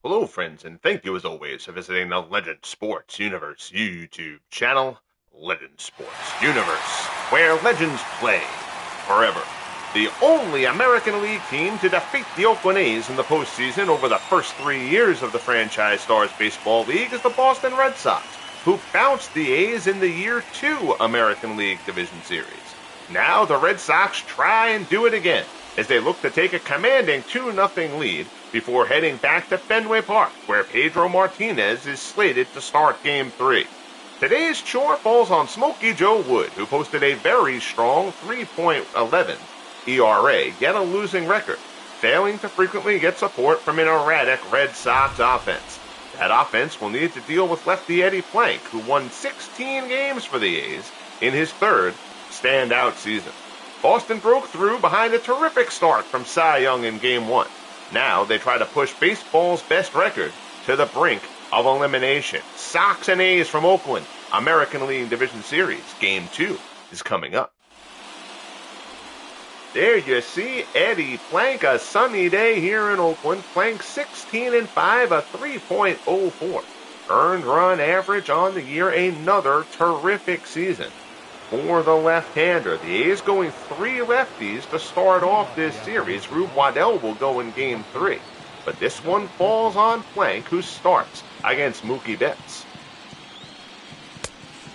Hello, friends, and thank you as always for visiting the Legend Sports Universe YouTube channel, Legend Sports Universe, where legends play forever. The only American League team to defeat the Oakland A's in the postseason over the first 3 years of the Franchise Stars Baseball League is the Boston Red Sox, who bounced the A's in the year 2 American League Division Series. Now the Red Sox try and do it again as they look to take a commanding 2-0 lead before heading back to Fenway Park, where Pedro Martinez is slated to start Game 3. Today's chore falls on Smoky Joe Wood, who posted a very strong 3.11 ERA, yet a losing record, failing to frequently get support from an erratic Red Sox offense. That offense will need to deal with lefty Eddie Plank, who won 16 games for the A's in his third standout season. Boston broke through behind a terrific start from Cy Young in Game 1. Now they try to push baseball's best record to the brink of elimination. Sox and A's from Oakland, American League Division Series. Game 2 is coming up. There you see Eddie Plank, a sunny day here in Oakland. Plank 16-5, a 3.04. Earned run average on the year, another terrific season for the left-hander. The A's going 3 lefties to start off this series. Rube Waddell will go in Game 3. But this one falls on Plank, who starts against Mookie Betts.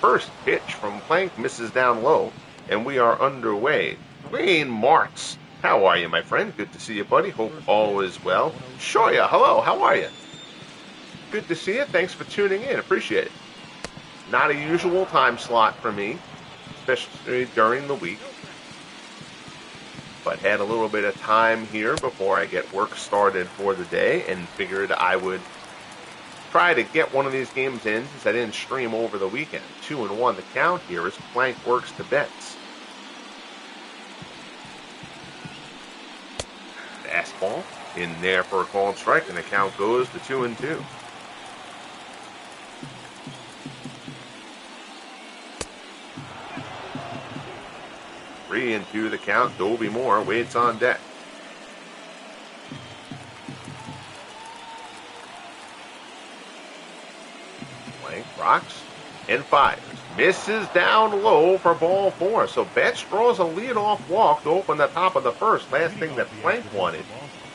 First pitch from Plank misses down low, and we are underway. Wayne Martz, how are you, my friend? Good to see you, buddy. Hope all is well. Shoya, hello, how are you? Good to see you. Thanks for tuning in. Appreciate it. Not a usual time slot for me, especially during the week, but had a little bit of time here before I get work started for the day and figured I would try to get one of these games in since I didn't stream over the weekend. 2-1 the count here as Plank works to Betts. Fastball in there for a called strike, and the count goes to 2-2. Three and 2 the count. Dobie Moore waits on deck. Plank rocks and fires. Misses down low for ball 4. So Betts draws a leadoff walk to open the top of the first. Last thing that Plank wanted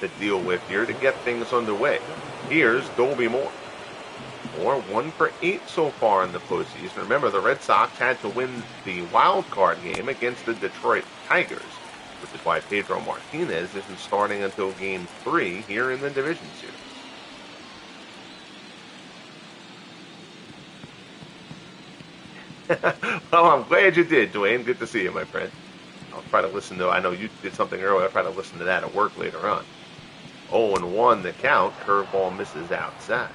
to deal with here to get things underway. Here's Dobie Moore. Moore 1 for 8 so far in the postseason. Remember, the Red Sox had to win the wild card game against the Detroit Tigers, which is why Pedro Martinez isn't starting until Game 3 here in the division series. Well, I'm glad you did, Dwayne. Good to see you, my friend. I'll try to listen to, I know you did something earlier. I'll try to listen to that at work later on. 0-1 the count. Curveball misses outside.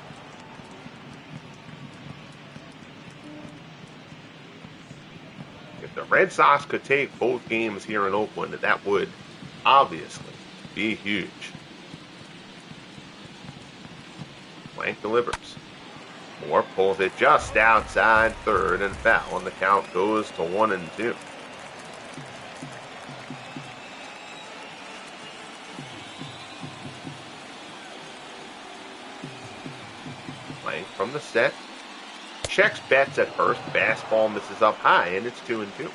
If the Red Sox could take both games here in Oakland, that would obviously be huge. Plank delivers. Moore pulls it just outside third and foul, and the count goes to 1-2. Plank from the set. Checks Betts at first. Fastball misses up high, and it's 2-2.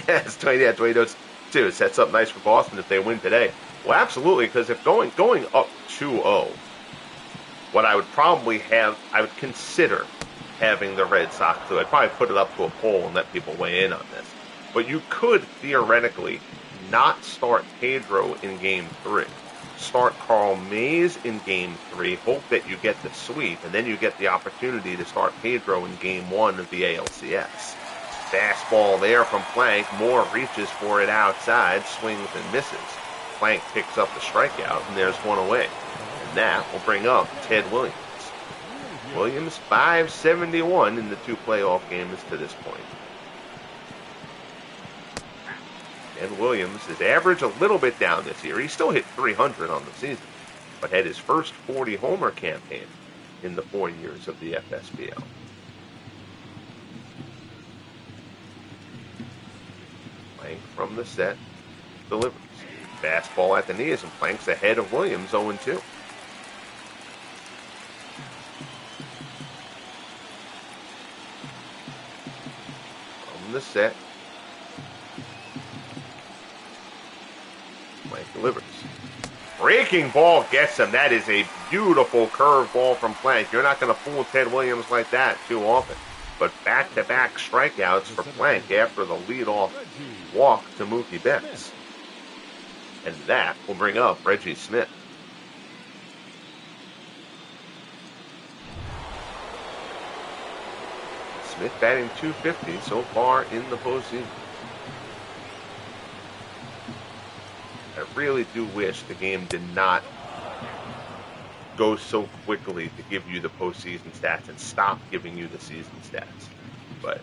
Yes, 20 notes too. Sets up nice for Boston if they win today. Well, absolutely, because if going up 2-0, what I would probably have, I would consider having the Red Sox do. I'd probably put it up to a poll and let people weigh in on this. But you could theoretically not start Pedro in Game 3. Start Carl Mays in Game 3, hope that you get the sweep, and then you get the opportunity to start Pedro in Game 1 of the ALCS. Fastball there from Plank. Moore reaches for it outside, swings and misses. Plank picks up the strikeout, and there's one away. And that will bring up Ted Williams. Williams 571 in the 2 playoff games to this point. And Williams is average a little bit down this year. He still hit 300 on the season, but had his first 40-homer campaign in the 4 years of the FSBL. Plank from the set delivers. Fastball at the knees and planks ahead of Williams, 0-2. From the set. Plank delivers. Breaking ball gets him. That is a beautiful curve ball from Plank. You're not going to fool Ted Williams like that too often. But back-to-back strikeouts for Plank after the leadoff walk to Mookie Betts. And that will bring up Reggie Smith. Smith batting .250 so far in the postseason. I really do wish the game did not go so quickly to give you the postseason stats and stop giving you the season stats. But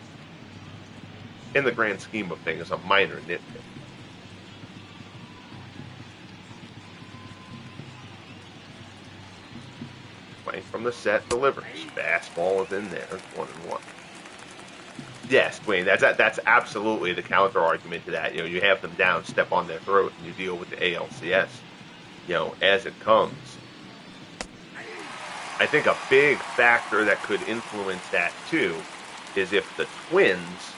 in the grand scheme of things, a minor nitpick. Plank from the set delivers. Fastball is in there. 1-1. Yes, Dwayne, that's absolutely the counter argument to that. You have them down, step on their throat, and you deal with the ALCS, as it comes. I think a big factor that could influence that too is if the Twins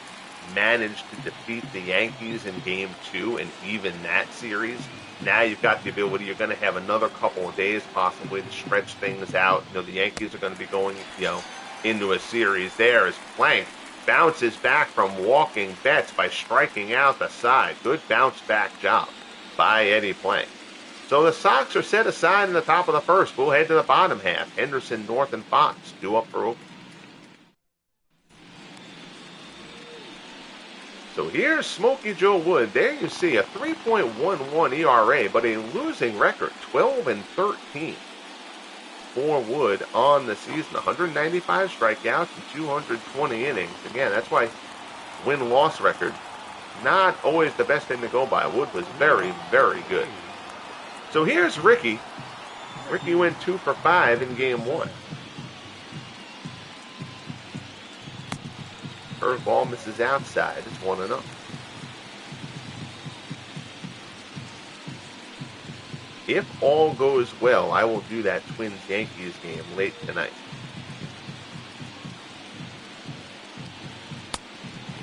manage to defeat the Yankees in Game 2 and even that series. Now you've got the ability. You're going to have another couple of days possibly to stretch things out. The Yankees are going to be going, into a series there as Plank bounces back from walking Betts by striking out the side. Good bounce back job by Eddie Plank. So the Sox are set aside in the top of the first. We'll head to the bottom half. Henderson, North, and Fox due up for Oakland. So here's Smoky Joe Wood. There you see a 3.11 ERA, but a losing record, 12-13 for Wood on the season. 195 strikeouts and 220 innings. Again, that's why win-loss record, not always the best thing to go by. Wood was very, very good. So here's Ricky. Ricky went 2 for 5 in Game 1. Curveball misses outside. It's 1-0. If all goes well, I will do that Twins-Yankees game late tonight.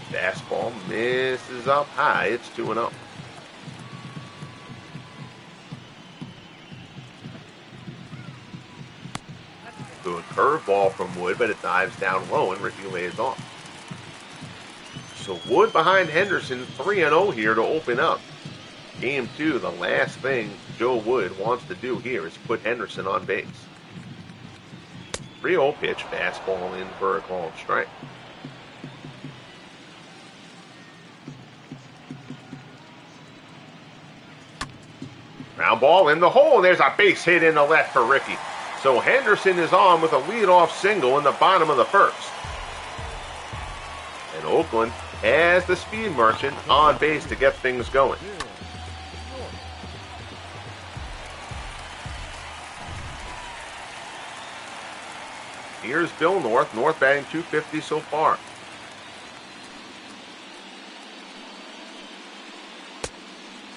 Fastball misses up high. It's 2-0. Good curveball from Wood, but it dives down low and Ricky lays off. So Wood behind Henderson, 3-0 here to open up Game 2. The last thing Joe Wood wants to do here is put Henderson on base. 3-0 pitch, fastball in for a called strike. Ground ball in the hole. There's a base hit in the left for Ricky. So Henderson is on with a leadoff single in the bottom of the first. And Oakland has the speed merchant on base to get things going. Here's Bill North. North batting .250 so far.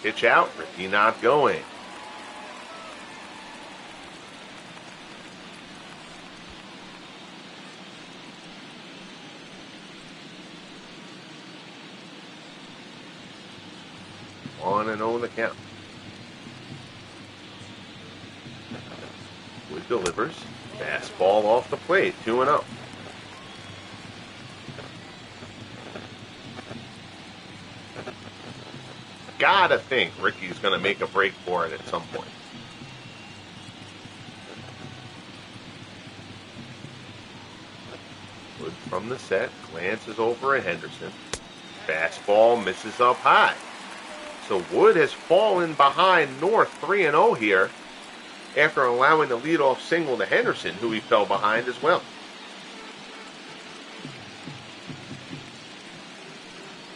Pitch out. Ricky not going. On and on the count. Wood delivers. Fastball off the plate. 2-0. Gotta think Ricky's going to make a break for it at some point. Wood from the set. Glances over at Henderson. Fastball misses up high. So Wood has fallen behind North 3-0 here after allowing the leadoff single to Henderson, who he fell behind as well.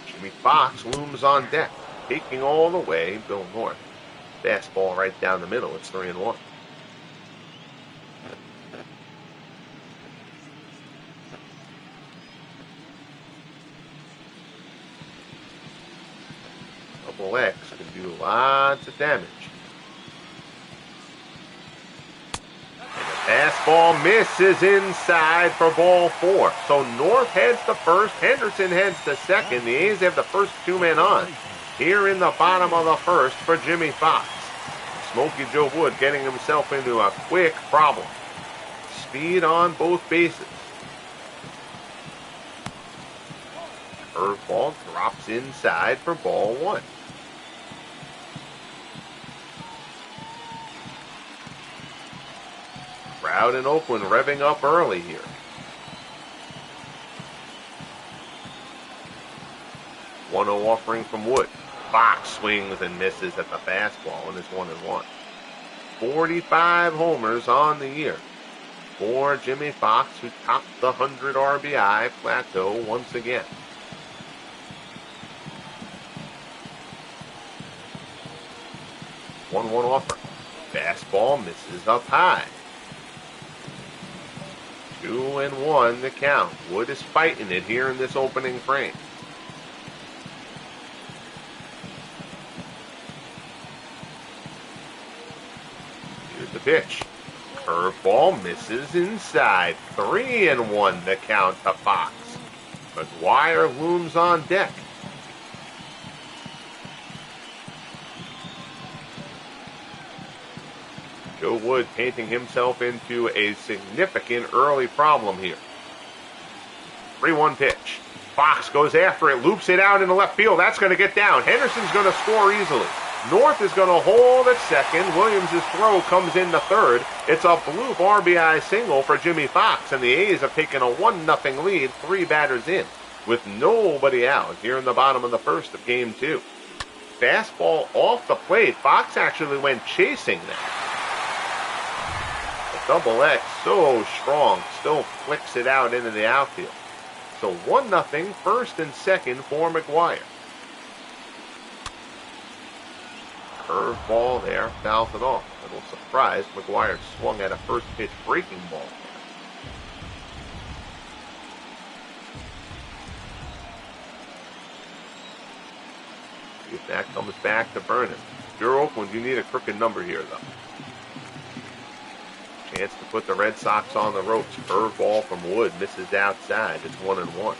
Jimmy Fox looms on deck, taking all the way Bill North. Fastball right down the middle. It's 3-1. Double X can do lots of damage. Fastball misses inside for ball 4. So North heads to first, Henderson heads to second. The A's have the first 2 men on here in the bottom of the first for Jimmy Fox. Smoky Joe Wood getting himself into a quick problem. Speed on both bases. Curveball drops inside for ball 1. Crowd in Oakland revving up early here. One 0 offering from Wood. Fox swings and misses at the fastball and is 1-1. 45 homers on the year for Jimmy Fox, who topped the 100 RBI plateau once again. One offer. Fastball misses up high. 2-1 the count. Wood is fighting it here in this opening frame. Here's the pitch. Curveball misses inside. 3-1 the count to Fox. McGuire looms on deck. Joe Wood painting himself into a significant early problem here. 3-1 pitch. Fox goes after it, loops it out into left field. That's going to get down. Henderson's going to score easily. North is going to hold at second. Williams' throw comes in to third. It's a bloop RBI single for Jimmy Fox, and the A's have taken a 1-0 lead, 3 batters in, with nobody out here in the bottom of the first of game 2. Fastball off the plate. Fox actually went chasing that. Double X, so strong, still flicks it out into the outfield. So 1-0, first and second for McGuire. Curveball there, fouls it off. A little surprised, McGuire swung at a first pitch breaking ball. See if that comes back to burn him. If you're Oakland, you need a crooked number here, though. Chance to put the Red Sox on the ropes. Curveball from Wood misses outside. It's 1-1.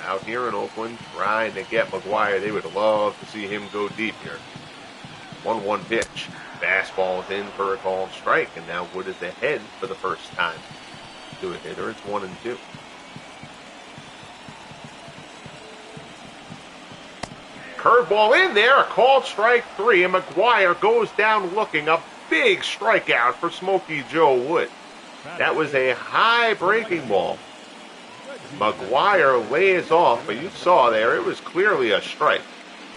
Out here in Oakland, trying to get McGuire. They would love to see him go deep here. 1-1 pitch. Fastball is in for a called strike, and now Wood is ahead for the first time to a hitter. It's 1-2. Curveball in there, a called strike 3, and McGuire goes down looking. A big strikeout for Smoky Joe Wood. That was a high breaking ball. McGuire lays off, but you saw there, it was clearly a strike.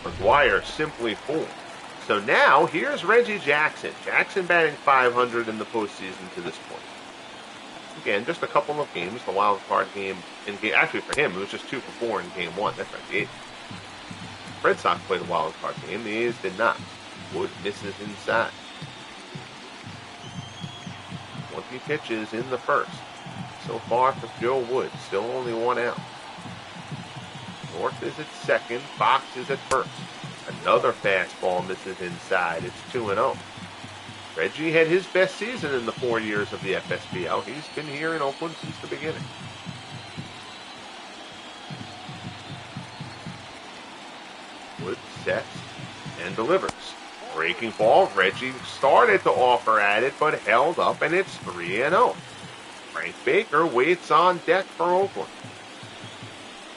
McGuire simply fooled. So now, here's Reggie Jackson. Jackson batting .500 in the postseason to this point. Again, just a couple of games, the wild card game. Actually, for him, it was just 2 for 4 in game 1. That's right, the 8th. Red Sox played a wild card game. The A's did not. Wood misses inside. 20 pitches in the first. So far for Joe Wood. Still only 1 out. North is at second. Fox is at first. Another fastball misses inside. It's 2-0. Reggie had his best season in the 4 years of the FSBL. He's been here in Oakland since the beginning. Wood sets and delivers. Breaking ball. Reggie started to offer at it, but held up, and it's 3-0. Frank Baker waits on deck for Oakland.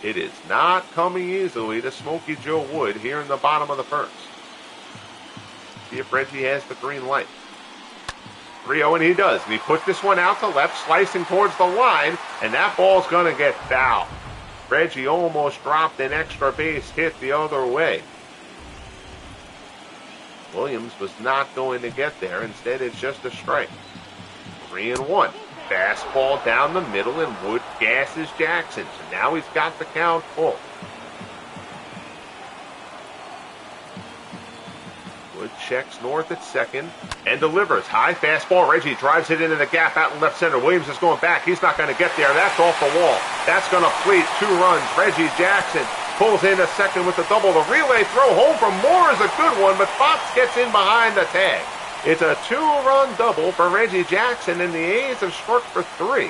It is not coming easily to Smoky Joe Wood here in the bottom of the first. See if Reggie has the green light. 3-0, and he does. And he put this one out to left, slicing towards the line, and that ball's going to get foul. Reggie almost dropped an extra base hit the other way. Williams was not going to get there. Instead, it's just a strike. 3-1. Fastball down the middle, and Wood gasses Jackson. So now he's got the count full. Wood checks north at second and delivers. High fastball. Reggie drives it into the gap out in left center. Williams is going back. He's not going to get there. That's off the wall. That's going to plate 2 runs. Reggie Jackson pulls in a second with the double. The relay throw home from Moore is a good one, but Fox gets in behind the tag. It's a 2-run double for Reggie Jackson, and the A's have struck for 3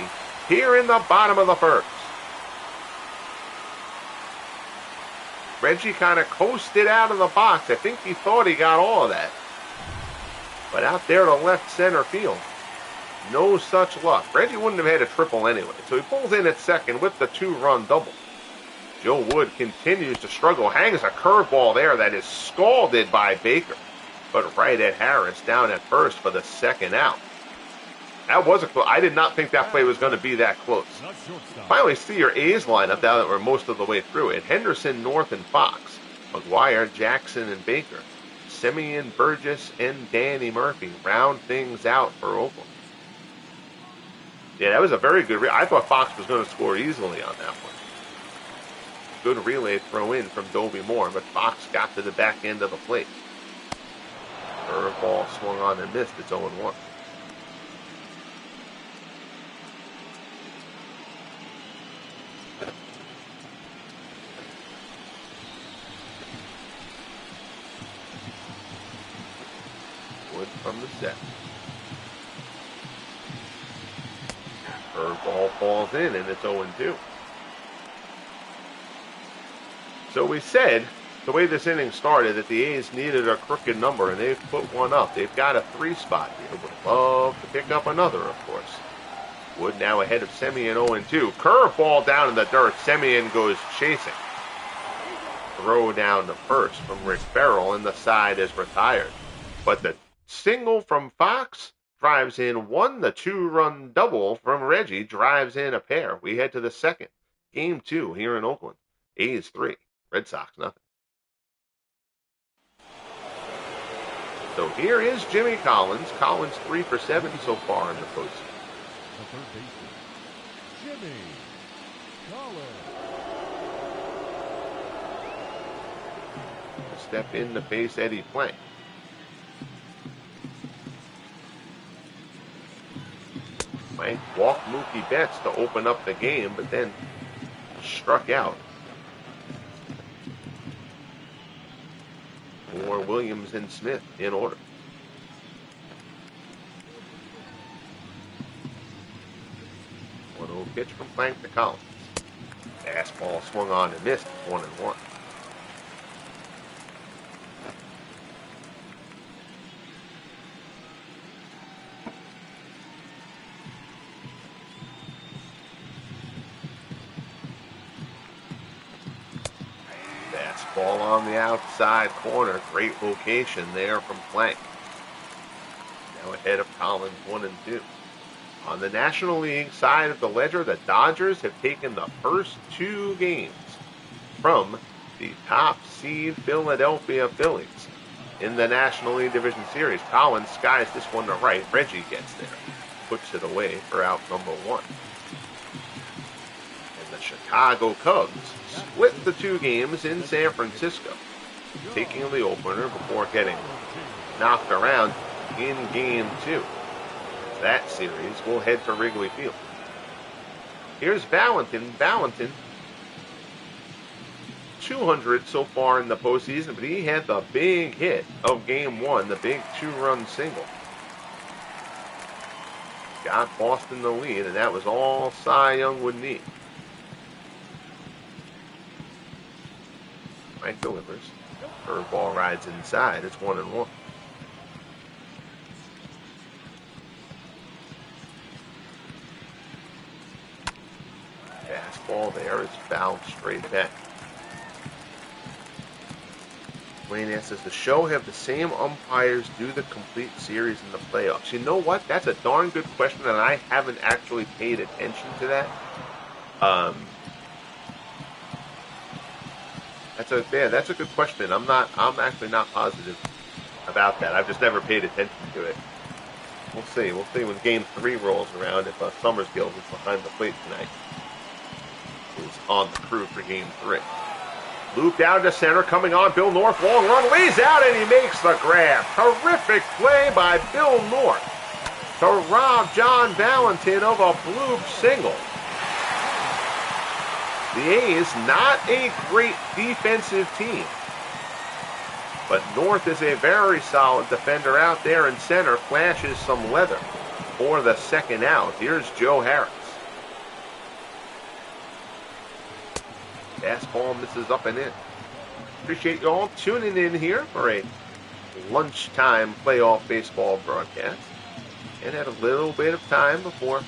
here in the bottom of the first. Reggie kind of coasted out of the box. I think he thought he got all of that. But out there to left center field, no such luck. Reggie wouldn't have had a triple anyway, so he pulls in at second with the 2-run double. Joe Wood continues to struggle, hangs a curveball there that is scalded by Baker, but right at Harris down at first for the second out. That was a close. I did not think that play was going to be that close. Finally, see your A's lineup now that we're most of the way through it. Henderson, North, and Fox. McGuire, Jackson, and Baker. Simeon, Burgess, and Danny Murphy round things out for Oakland. Yeah, that was a very good. I thought Fox was going to score easily on that one. Good relay throw in from Dobie Moore, but Fox got to the back end of the plate. Curveball swung on and missed. It's 0-1. Wood from the set. Curveball falls in, and it's 0-2. So we said, the way this inning started, that the A's needed a crooked number, and they've put one up. They've got a 3 spot here. Would love to pick up another, of course. Wood now ahead of Semien 0-2. Curveball down in the dirt. Semien goes chasing. Throw down to first from Rick Ferrell, and the side is retired. But the single from Fox drives in 1. The 2-run double from Reggie drives in a pair. We head to the second. Game 2 here in Oakland. A's 3. Red Sox nothing. So here is Jimmy Collins. Collins 3 for 7 so far in the postseason. The third baseman, Jimmy Collins. Step in to face Eddie Plank. Plank walked Mookie Betts to open up the game, but then struck out. For Williams and Smith in order. One-0 pitch from Plank to Collins. Fastball swung on and missed. 1-1. Ball on the outside corner. Great location there from Plank. Now ahead of Collins 1-2. On the National League side of the ledger, the Dodgers have taken the first 2 games from the top seed Philadelphia Phillies in the National League Division Series. Collins skies this one to right. Reggie gets there. Puts it away for out number 1. The Chicago Cubs split the 2 games in San Francisco, taking the opener before getting knocked around in Game 2. That series will head to Wrigley Field. Here's Valentin. Valentin, 200 so far in the postseason, but he had the big hit of Game 1, the big 2-run single. Got Boston the lead, and that was all Cy Young would need. Mike delivers. Curveball rides inside. It's 1-1. Fastball there is fouled straight back. Wayne asks, does the show have the same umpires do the complete series in the playoffs? You know what? That's a darn good question, and I haven't actually paid attention to that. That's a good question. I'm actually not positive about that. I've just never paid attention to it. We'll see. We'll see when Game 3 rolls around if Summersgill is behind the plate tonight. Who's on the crew for Game 3. Looped out to center, coming on Bill North, long run, lays out, and he makes the grab. Terrific play by Bill North to rob John Valentin of a bloop single. The A's not a great defensive team, but North is a very solid defender out there in center, flashes some leather for the second out. Here's Joe Harris. Fastball misses up and in. Appreciate you all tuning in here for a lunchtime playoff baseball broadcast. And had a little bit of time before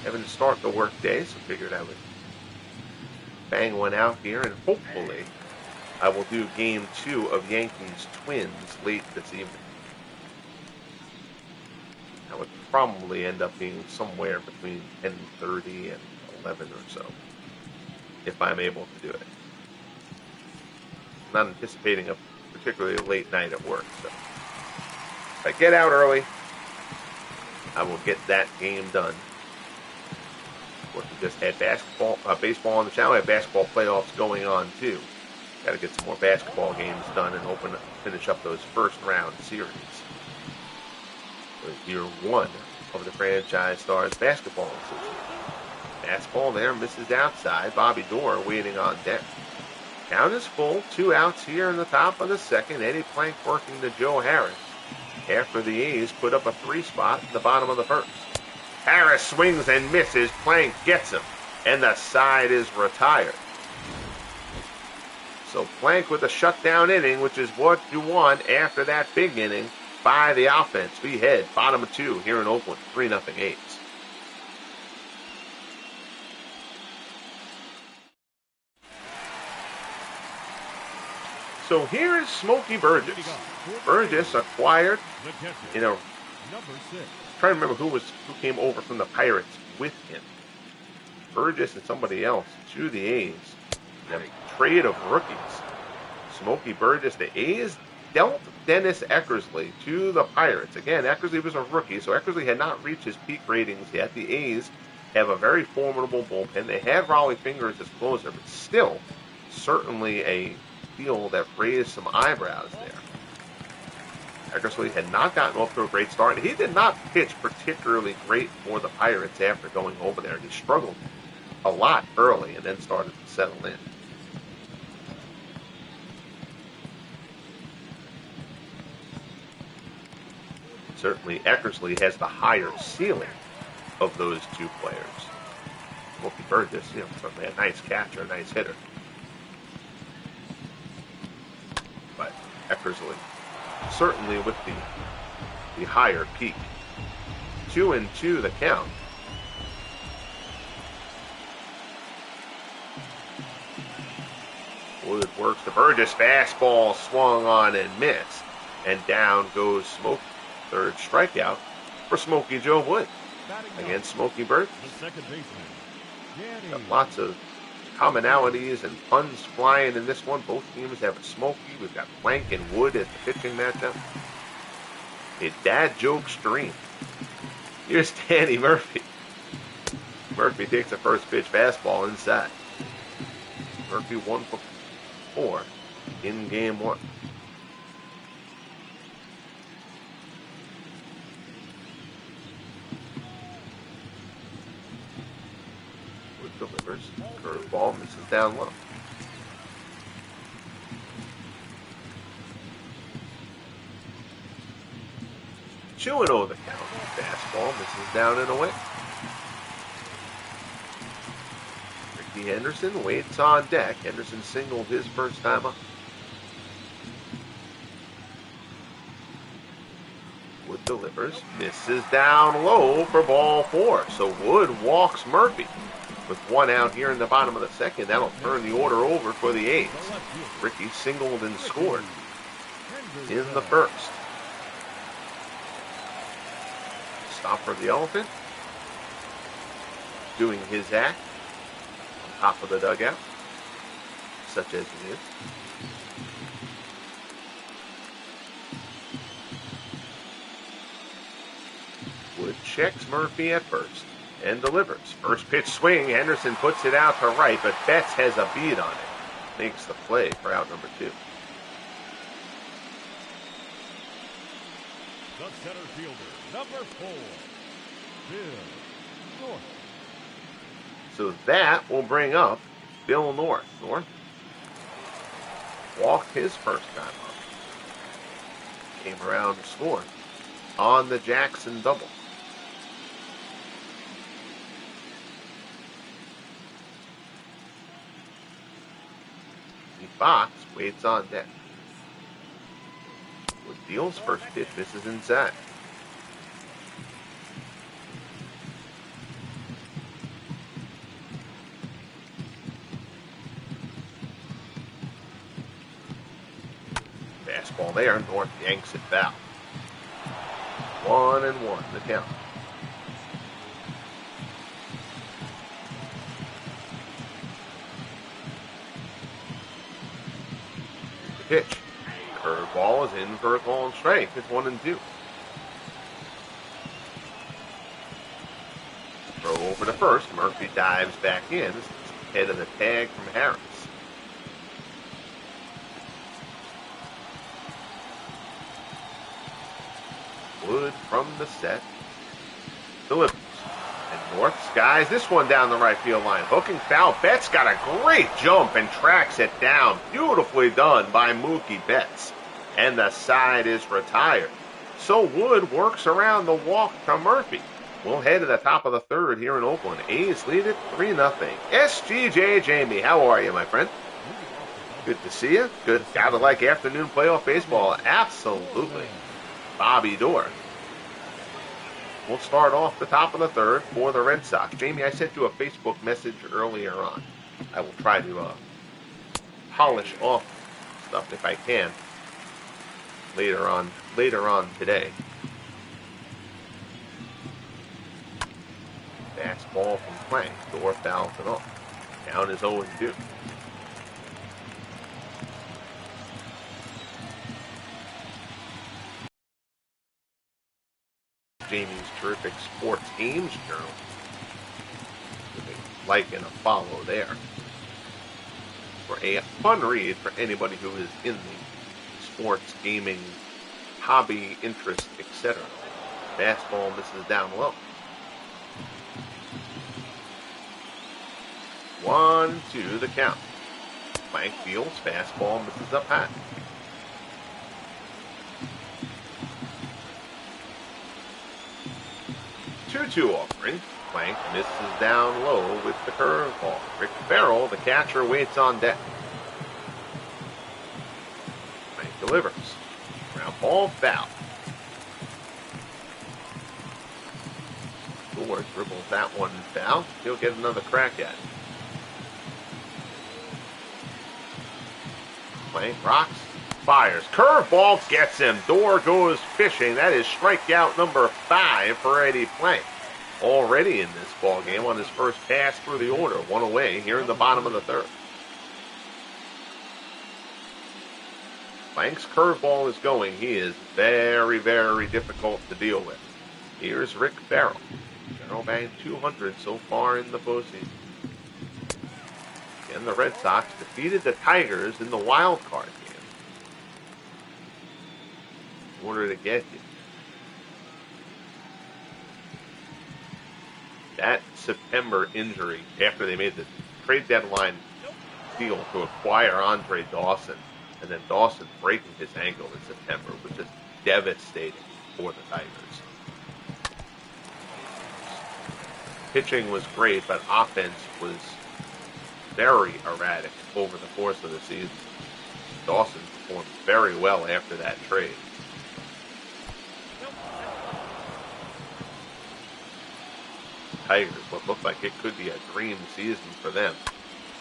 having to start the work day, so figured I would bang one out here, and hopefully I will do game 2 of Yankees Twins late this evening. That would probably end up being somewhere between 10:30 and 11 or so, if I'm able to do it. I'm not anticipating a particularly late night at work, so if I get out early, I will get that game done. Of course, we just had baseball on the channel. We have basketball playoffs going on too. Got to get some more basketball games done and finish up those first round series. Year 1 of the franchise stars basketball season. Fastball there, misses outside. Bobby Dorr waiting on deck. Count is full. 2 outs here in the top of the second. Eddie Plank working to Joe Harris after the A's put up a 3 spot in the bottom of the first. Harris swings and misses. Plank gets him, and the side is retired. So Plank with a shutdown inning, which is what you want after that big inning by the offense. We head bottom of 2 here in Oakland, 3-0 A's. So here is Smoky Burgess. Burgess acquired in a... I'm trying to remember who came over from the Pirates with him. Burgess and somebody else to the A's. A trade of rookies. Smoky Burgess, the A's dealt Dennis Eckersley to the Pirates. Again, Eckersley was a rookie, so Eckersley had not reached his peak ratings yet. The A's have a very formidable bullpen. They had Raleigh Fingers as closer, but still, certainly a deal that raised some eyebrows there. Eckersley had not gotten off to a great start. He did not pitch particularly great for the Pirates after going over there. He struggled a lot early and then started to settle in. Certainly Eckersley has the higher ceiling of those two players. Smoky Burgess, certainly a nice catcher, a nice hitter. But Eckersley, certainly with the higher peak. 2-2 the count. Wood works the Burgess fastball, swung on and missed. And down goes Smoky. Third strikeout for Smoky Joe Wood against Smoky Burgess. Got lots of commonalities and puns flying in this one. Both teams have a Smoky. We've got Plank and Wood as the pitching matchup. A dad joke stream. Here's Danny Murphy. Murphy takes the first pitch fastball inside. Murphy 1 for 4 in game 1. Wood delivers. Curveball misses down low. Chewing over the count. Fastball misses down and away. Ricky Henderson waits on deck. Henderson singled his first time up. Wood delivers. Misses down low for ball 4. So Wood walks Murphy. With 1 out here in the bottom of the second, that'll turn the order over for the A's. Ricky singled and scored in the first. Stop for the elephant. Doing his act on top of the dugout, such as he is. Wood checks Murphy at first and delivers. First pitch swing. Henderson puts it out to right, but Betts has a bead on it. makes the play for out number 2. The center fielder, number 4, Bill North. So that will bring up Bill North. North walked his first time up. Came around to score on the Jackson double. Fox waits on deck. Wood deals first pitch, misses inside. Fastball there, North yanks it foul. 1-1 the count. Pitch. Curveball is in for a call and strike. It's 1-2. Throw over to first. Murphy dives back in. Head of the tag from Harris. Wood from the set. Delivers. And North skies this one down the right field line. Hooking foul. Betts got a great jump and tracks it down. Beautifully done by Mookie Betts. And the side is retired. So Wood works around the walk to Murphy. We'll head to the top of the third here in Oakland. A's lead it 3-0. SGJ Jamie, how are you, my friend? Good to see you. Good. Gotta like afternoon playoff baseball. Absolutely. Bobby Dorr. We'll start off the top of the third for the Red Sox. Jamie, I sent you a Facebook message earlier on. I will try to polish off stuff if I can later on today. Fastball from Plank. Dorr fouls it off. Down is 0-2. Jamie's terrific sports games journal. Like and a follow there. For a fun read for anybody who is in the sports, gaming, hobby, interest, etc. Fastball misses down low. 1-2 the count. Plank fields, fastball misses up high. 2-2 offering. Plank misses down low with the curveball. Rick Farrell, the catcher, waits on deck. Plank delivers. Ground ball foul. Dorr dribbles that one foul. He'll get another crack at it. Plank rocks, fires. Curveball gets him. Dorr goes fishing. That is strikeout number 5 for Eddie Plank. Already in this ball game on his first pass through the order. One away here in the bottom of the third. Plank's curveball is going. He is very, very difficult to deal with. Here's Rick Farrell. Farrell bagged 200 so far in the postseason. And the Red Sox defeated the Tigers in the wild card game. In order to get you that September injury after they made the trade deadline deal to acquire Andre Dawson, and then Dawson breaking his ankle in September, was just devastating for the Tigers. Pitching was great, but offense was very erratic over the course of the season. Dawson performed very well after that trade. Tigers, what looked like it could be a dream season for them,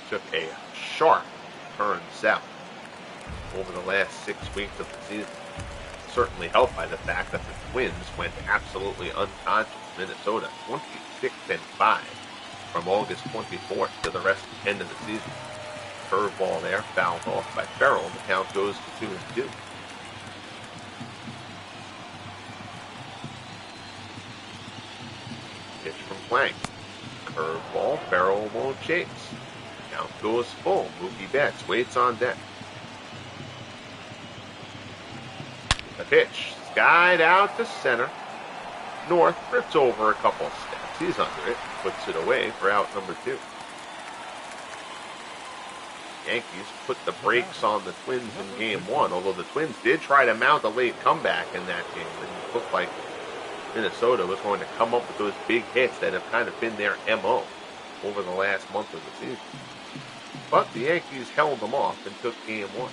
took a sharp turn south over the last 6 weeks of the season. Certainly helped by the fact that the Twins went absolutely unconscious. Minnesota 26-5 from August 24th to the end of the season. Curveball there, fouled off by Farrell. The count goes to 2-2. Pitch from Plank. Curveball, Farrell won't chase. Count goes full. Mookie Betts waits on deck. The pitch. Skied out to center. North drifts over a couple steps. He's under it. Puts it away for out number 2. Yankees put the brakes on the Twins in Game 1, although the Twins did try to mount a late comeback in that game. It looked like Minnesota was going to come up with those big hits that have kind of been their MO over the last month of the season. But the Yankees held them off and took Game 1.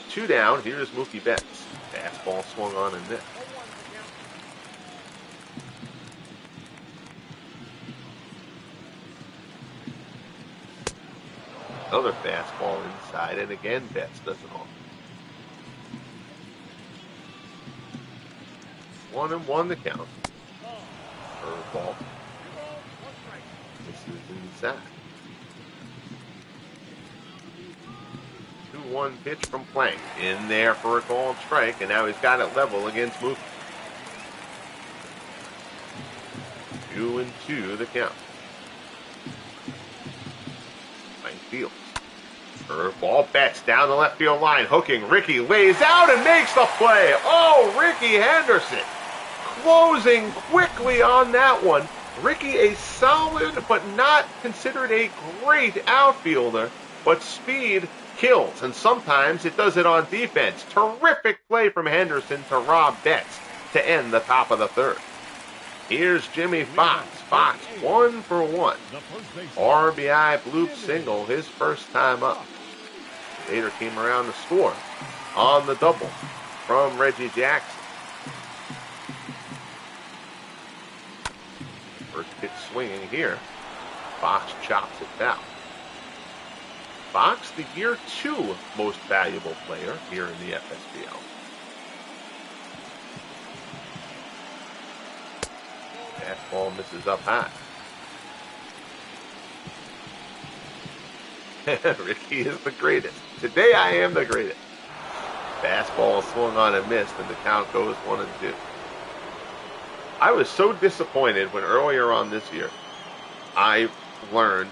2 down, here's Mookie Betts. Fastball swung on and missed. Another fastball inside, and again Betts does it all. 1-1 the count. Curveball. This is inside. 2-1 pitch from Plank. In there for a called strike, and now he's got it level against Mookie. 2-2 the count. Plank fields. Curveball. Betts down the left field line. Hooking. Ricky lays out and makes the play. Oh, Ricky Henderson closing quickly on that one. Ricky, a solid but not considered a great outfielder, but speed kills, and sometimes it does it on defense. Terrific play from Henderson to rob Betts to end the top of the 3rd. Here's Jimmy Fox. Fox 1 for 1. RBI bloop single, his first time up. Later came around to score on the double from Reggie Jackson. First pitch swinging here. Fox chops it down. Fox, the year 2 most valuable player here in the FSBL. Fastball misses up high. Ricky is the greatest. Today I am the greatest. Fastball swung on and missed, and the count goes 1-2. I was so disappointed when earlier on this year I learned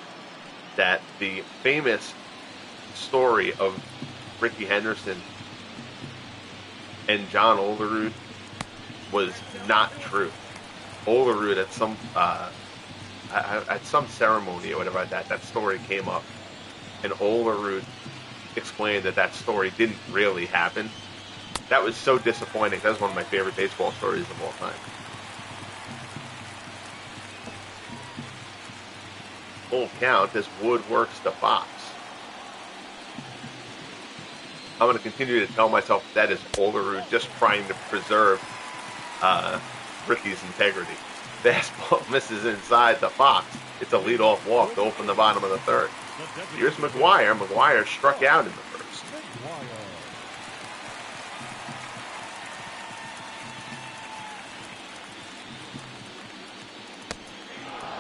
that the famous story of Ricky Henderson and John Olerud was not true. Olerud at some ceremony or whatever like that story came up, and Olerud explained that story didn't really happen. That was so disappointing. That was one of my favorite baseball stories of all time. Full count as Wood works the Fox. I'm going to continue to tell myself that is Olerud just trying to preserve Ricky's integrity. Fastball misses inside the Fox. It's a leadoff walk to open the bottom of the 3rd. Here's McGuire. McGuire struck out in the 1st.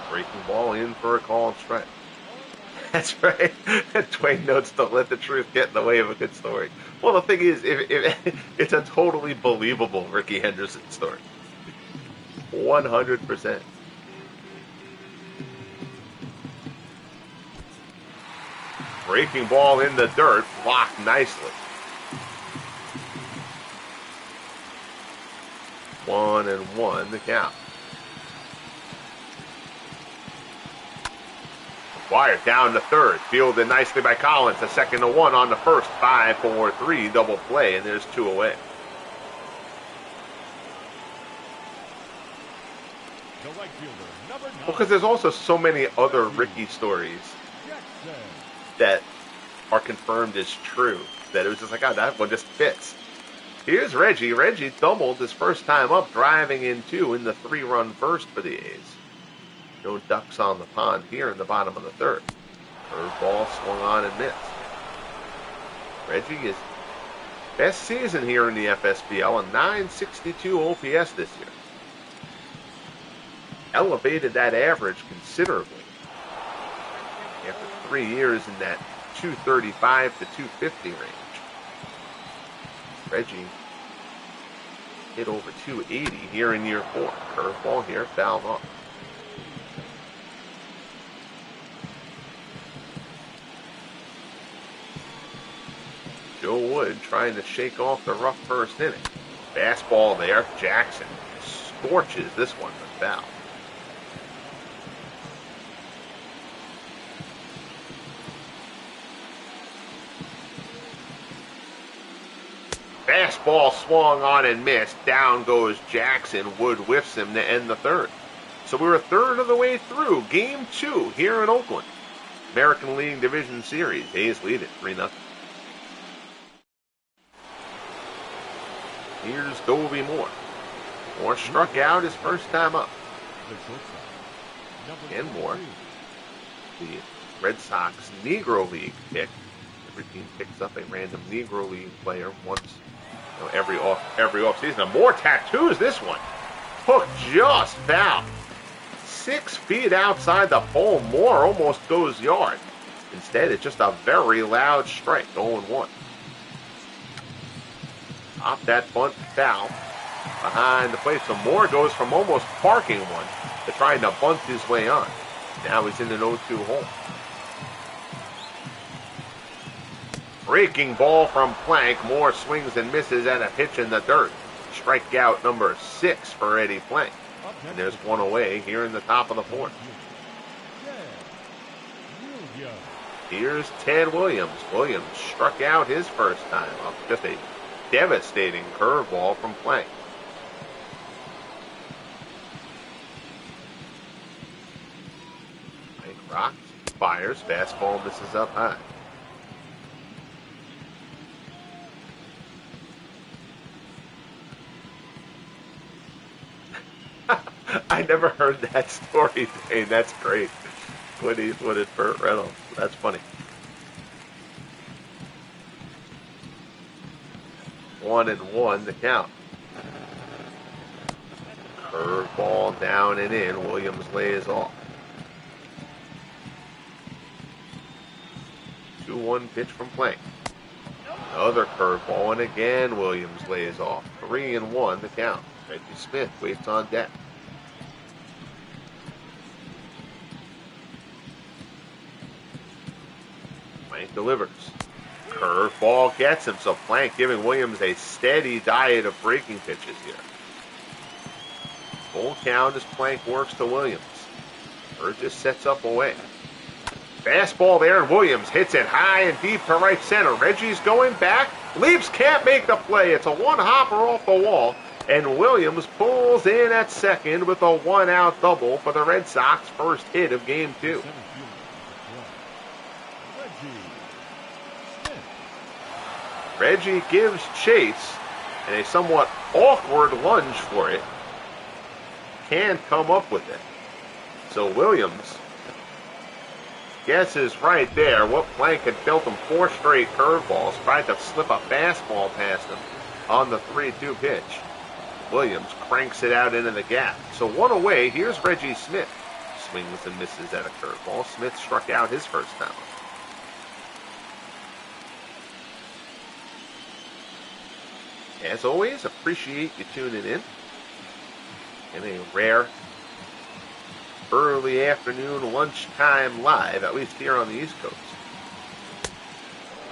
Breaking ball in for a called strike. That's right. Dwayne notes, don't let the truth get in the way of a good story. Well, the thing is, it's a totally believable Ricky Henderson story. 100%. Breaking ball in the dirt, blocked nicely. 1-1 the count. McGuire down to 3rd, fielded nicely by Collins. A 2-1 on the 1st. 5-4-3 double play, and there's 2 away. Well, because there's also so many other Ricky stories that are confirmed as true that it was just like, oh, that one just fits. Here's Reggie. Reggie doubled his first time up, driving in 2 in the 3-run first for the A's. No ducks on the pond here in the bottom of the 3rd. Curveball swung on and missed. Reggie is best season here in the FSBL, a .962 OPS this year. Elevated that average considerably after 3 years in that 235 to 250 range. Reggie hit over 280 here in year 4. Curveball here, fouled off. Joe Wood trying to shake off the rough first inning. Fastball there. Jackson scorches this one with foul. Fastball swung on and missed. Down goes Jackson. Wood whiffs him to end the third. So we're a third of the way through Game 2 here in Oakland. American League Division Series. A's lead at 3-0. Here's Dobie Moore. Moore struck out his first time up. And Moore, the Red Sox Negro League pick. Every team picks up a random Negro League player once, every off season. And Moore tattoos this one. Hook just foul. 6 feet outside the pole. Moore almost goes yard. Instead, it's just a very loud strike. 0-1. Off that bunt foul behind the plate. So Moore goes from almost parking one to trying to bunt his way on. Now he's in an 0-2 hole. Breaking ball from Plank. Moore swings and misses at a pitch in the dirt. Strikeout number 6 for Eddie Plank. And there's one away here in the top of the fourth. Here's Ted Williams. Williams struck out his first time up. Just a devastating curveball from Plank. Plank rocks, fires, fastball misses up high. I never heard that story, Dane. That's great. Clint Eastwood and Burt Reynolds. That's funny. 1-1 the count. Curveball down and in. Williams lays off. 2-1 pitch from Plank. Another curveball, and again Williams lays off. 3-1 the count. Reggie Smith waits on deck. Plank delivers. Curveball gets him, so Plank giving Williams a steady diet of breaking pitches here. Full count as Plank works to Williams. Burgess sets up away. Fastball there, and Williams hits it high and deep to right center. Reggie's going back. Leaps can't make the play. It's a one-hopper off the wall, and Williams pulls in at second with a one-out double for the Red Sox first hit of Game 2. Reggie gives chase, and a somewhat awkward lunge for it. Can't come up with it. So Williams guesses right there what Plank had dealt him 4 straight curveballs, tried to slip a fastball past him on the 3-2 pitch. Williams cranks it out into the gap. So one away, here's Reggie Smith. Swings and misses at a curveball. Smith struck out his first time. As always, appreciate you tuning in a rare early afternoon lunchtime live, at least here on the East Coast.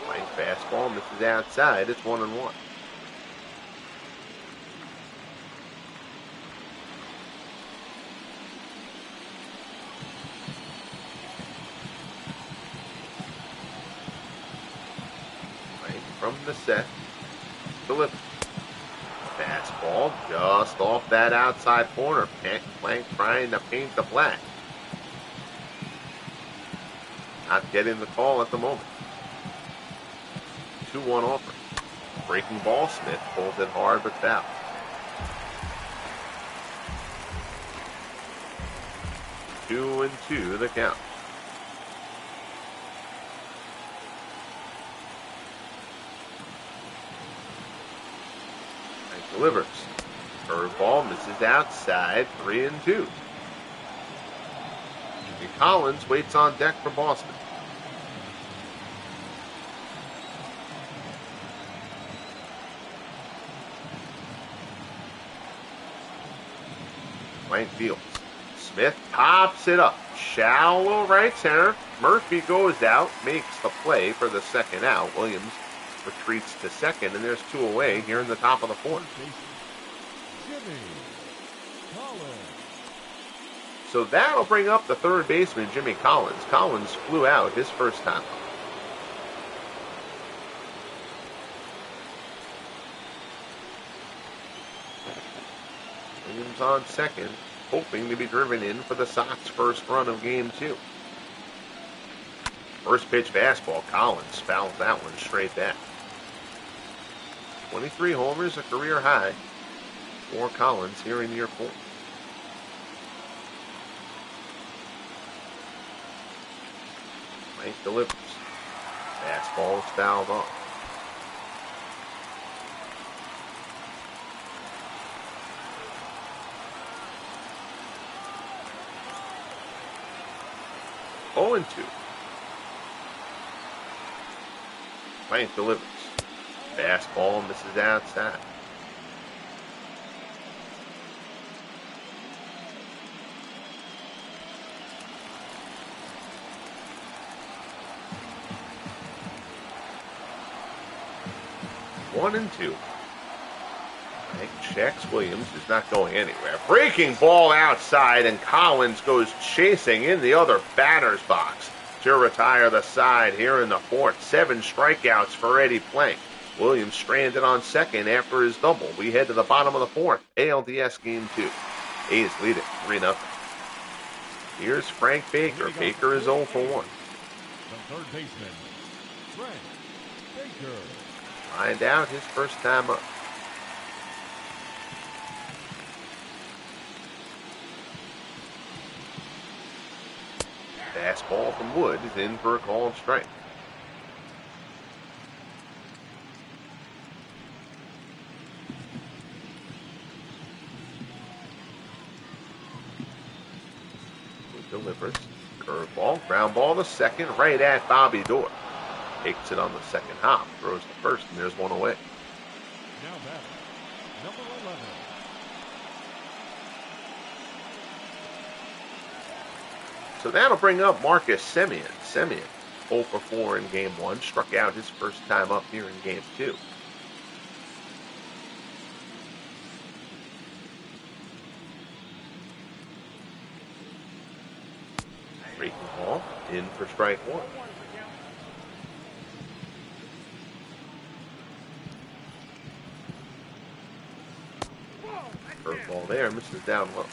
Plank fastball misses outside. It's 1-1. Plank from the set. Delivers. Fastball just off that outside corner. Plank trying to paint the black. Not getting the call at the moment. 2-1 offer. Breaking ball. Smith pulls it hard but foul. Two and 2 the count. Delivers. Curveball misses outside. 3-2. Jimmy Collins waits on deck for Boston. Plank fields. Smith pops it up. Shallow right center. Murphy goes out, makes the play for the second out. Williams retreats to second, and there's 2 away here in the top of the 4th. Jimmy Collins. So that'll bring up the third baseman, Jimmy Collins. Collins flew out his first time up. Williams on second, hoping to be driven in for the Sox first run of game 2. First pitch fastball, Collins fouls that one straight back. 23 homers, a career high for Collins here in year 4. Mike delivers. Fastball is fouled off. Oh and 2. Mike delivers. Fastball misses outside. One and 2. Mike checks Williams, who's not going anywhere. Breaking ball outside, and Collins goes chasing in the other batter's box to retire the side here in the 4th. 7 strikeouts for Eddie Plank. Williams stranded on second after his double. We head to the bottom of the 4th. ALDS game 2. A's lead it 3-0. Here's Frank Baker. Baker is 0 for 1. The third baseman, Frank Baker. Find out his first time up. Fastball from Wood is in for a called strike. Wood delivers. Curveball. Ground ball to second, right at Bobby Doerr. Takes it on the second hop. Throws to first, and there's 1 away. Now batting, number 11. So that'll bring up Marcus Semien. Semien, 0 for 4 in game 1, struck out his first time up here in game 2. Breaking ball, in for strike 1. Curveball there, misses down low.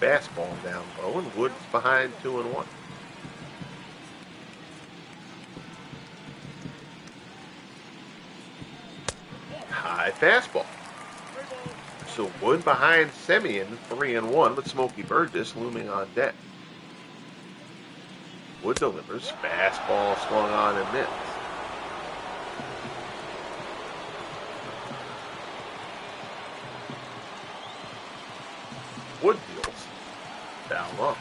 Fastball down low, and Wood's behind 2-1. High fastball. So Wood behind Semien 3-1 with Smoky Burgess looming on deck. Wood delivers. Fastball swung on and missed. Wood deals. Foul up.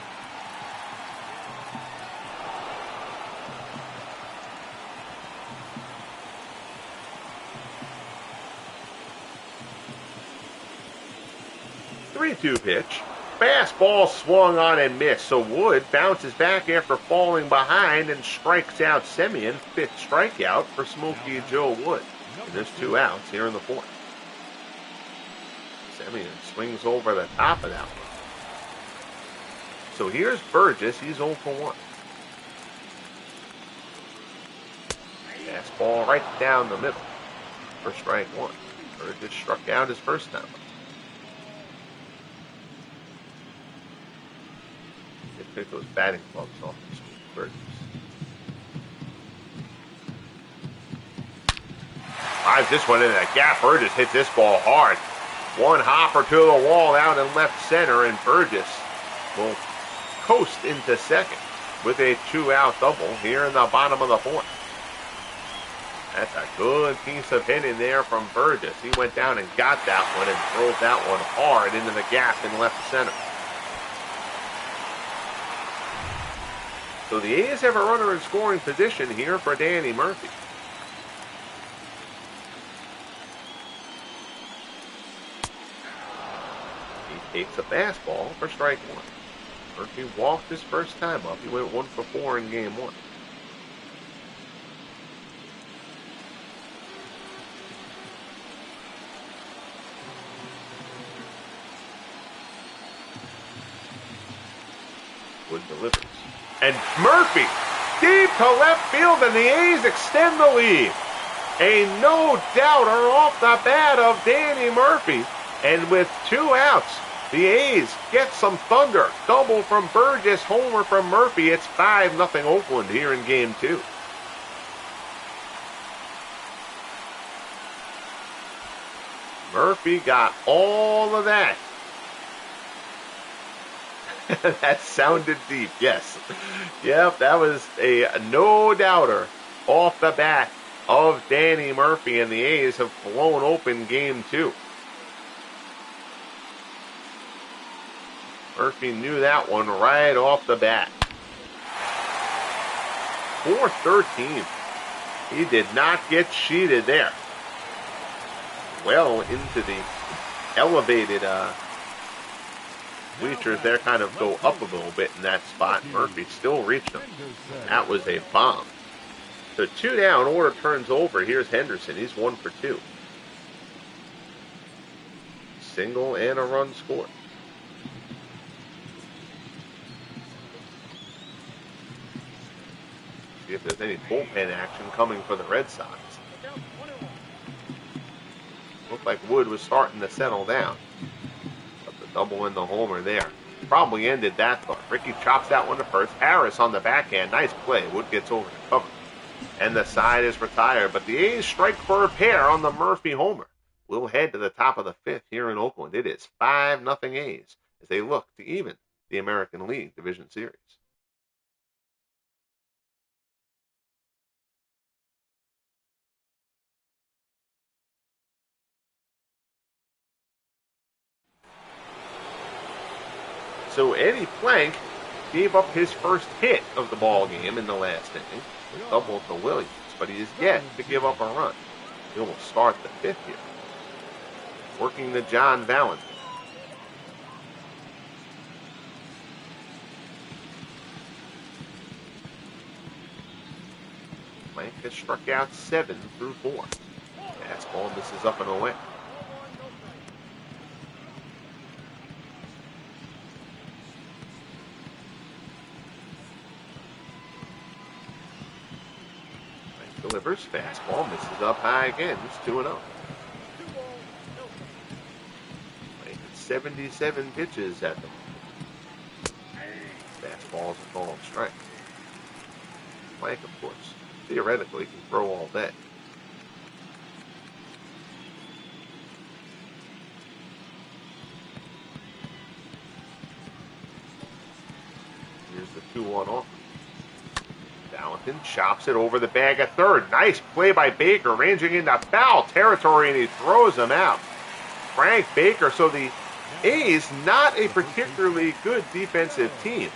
Three-two pitch. Fastball swung on and missed. So Wood bounces back after falling behind and strikes out Semien. 5th strikeout for Smoky Joe Wood. And there's 2 outs here in the 4th. Semien swings over the top of that one. So here's Burgess. He's 0 for 1. Fastball right down the middle for strike 1. Burgess struck out his first time. Pick those batting gloves off this Burgess. Drives this one in that gap. Burgess hits this ball hard. One hopper to the wall out in left center, and Burgess will coast into second with a 2-out double here in the bottom of the 4th. That's a good piece of hitting there from Burgess. He went down and got that one and drove that one hard into the gap in left center. So the A's have a runner in scoring position here for Danny Murphy. He takes a fastball for strike one. Murphy walked his first time up. He went 1 for 4 in game 1. Wood delivers. And Murphy, deep to left field, and the A's extend the lead. A no-doubter off the bat of Danny Murphy. And with 2 outs, the A's get some thunder. Double from Burgess, homer from Murphy. It's 5-0 Oakland here in game 2. Murphy got all of that. That sounded deep, yes. Yep, that was a no-doubter off the bat of Danny Murphy, and the A's have blown open game 2. Murphy knew that one right off the bat. 4-13. He did not get cheated there. Well into the elevated bleachers there, kind of go up a little bit in that spot. Murphy still reached him. That was a bomb. So 2 down, order turns over. Here's Henderson. He's 1 for 2. Single and a run scored. See if there's any bullpen action coming for the Red Sox. Looked like Wood was starting to settle down. But the double and the homer there probably ended that thought. Ricky chops that one to first. Harris on the backhand. Nice play. Wood gets over the cover. And the side is retired. But the A's strike for a pair on the Murphy homer. We'll head to the top of the 5th here in Oakland. It is 5-0 A's as they look to even the American League Division Series. So Eddie Plank gave up his first hit of the ball game in the last inning, a double to Williams, but he is yet to give up a run. He will start the 5th here, working the John Valentine. Plank has struck out 7 through 4. Fastball misses up and away. Delivers, fastball, misses up high again. It's 2-0. Making 77 pitches at them. Fastball is a called strike. Plank, of course, theoretically can throw all day. Here's the 2-1 offer. Valentin chops it over the bag at third. Nice play by Baker, ranging into foul territory, and he throws him out. Frank Baker. So the A's, not a particularly good defensive team,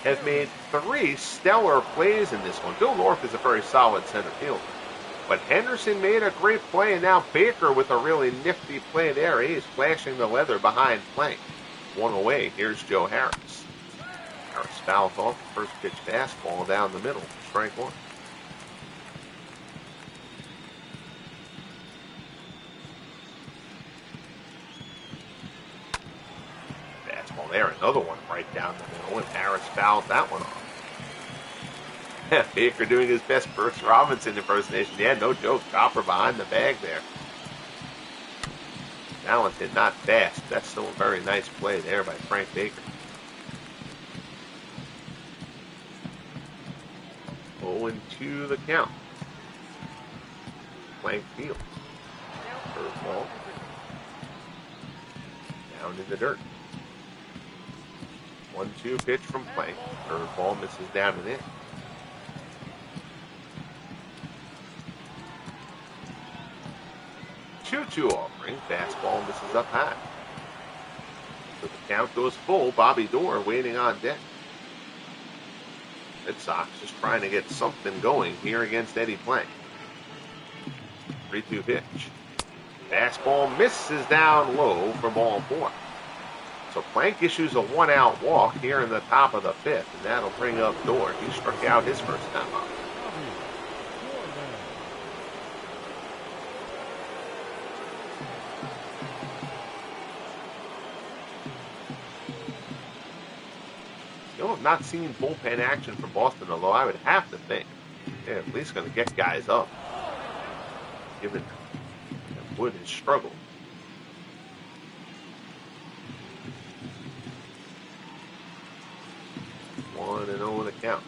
have made 3 stellar plays in this one. Bill North is a very solid center fielder. But Henderson made a great play, and now Baker with a really nifty play there. A's flashing the leather behind Plank. 1 away. Here's Joe Harris. Harris fouls off the first pitch fastball down the middle for strike 1. Fastball there, another one right down the middle, and Harris fouls that one off. Baker doing his best Bruce Robinson impersonation. Yeah, no joke. Chopper behind the bag there. Valentin not fast. That's still a very nice play there by Frank Baker. 0-2 the count. Plank fields. Curveball. Down in the dirt. 1-2 pitch from Plank. Curveball misses down and in. Two-two offering. Fastball misses up high. So the count goes full. Bobby Dorr waiting on deck. Red Sox just trying to get something going here against Eddie Plank. 3-2 pitch. Fastball misses down low for ball 4. So Plank issues a 1-out walk here in the top of the 5th, and that'll bring up Dorr. He struck out his first time up. Still have not seen bullpen action from Boston, although I would have to think they're at least going to get guys up, given that Wood has struggled. 1-0 in the count.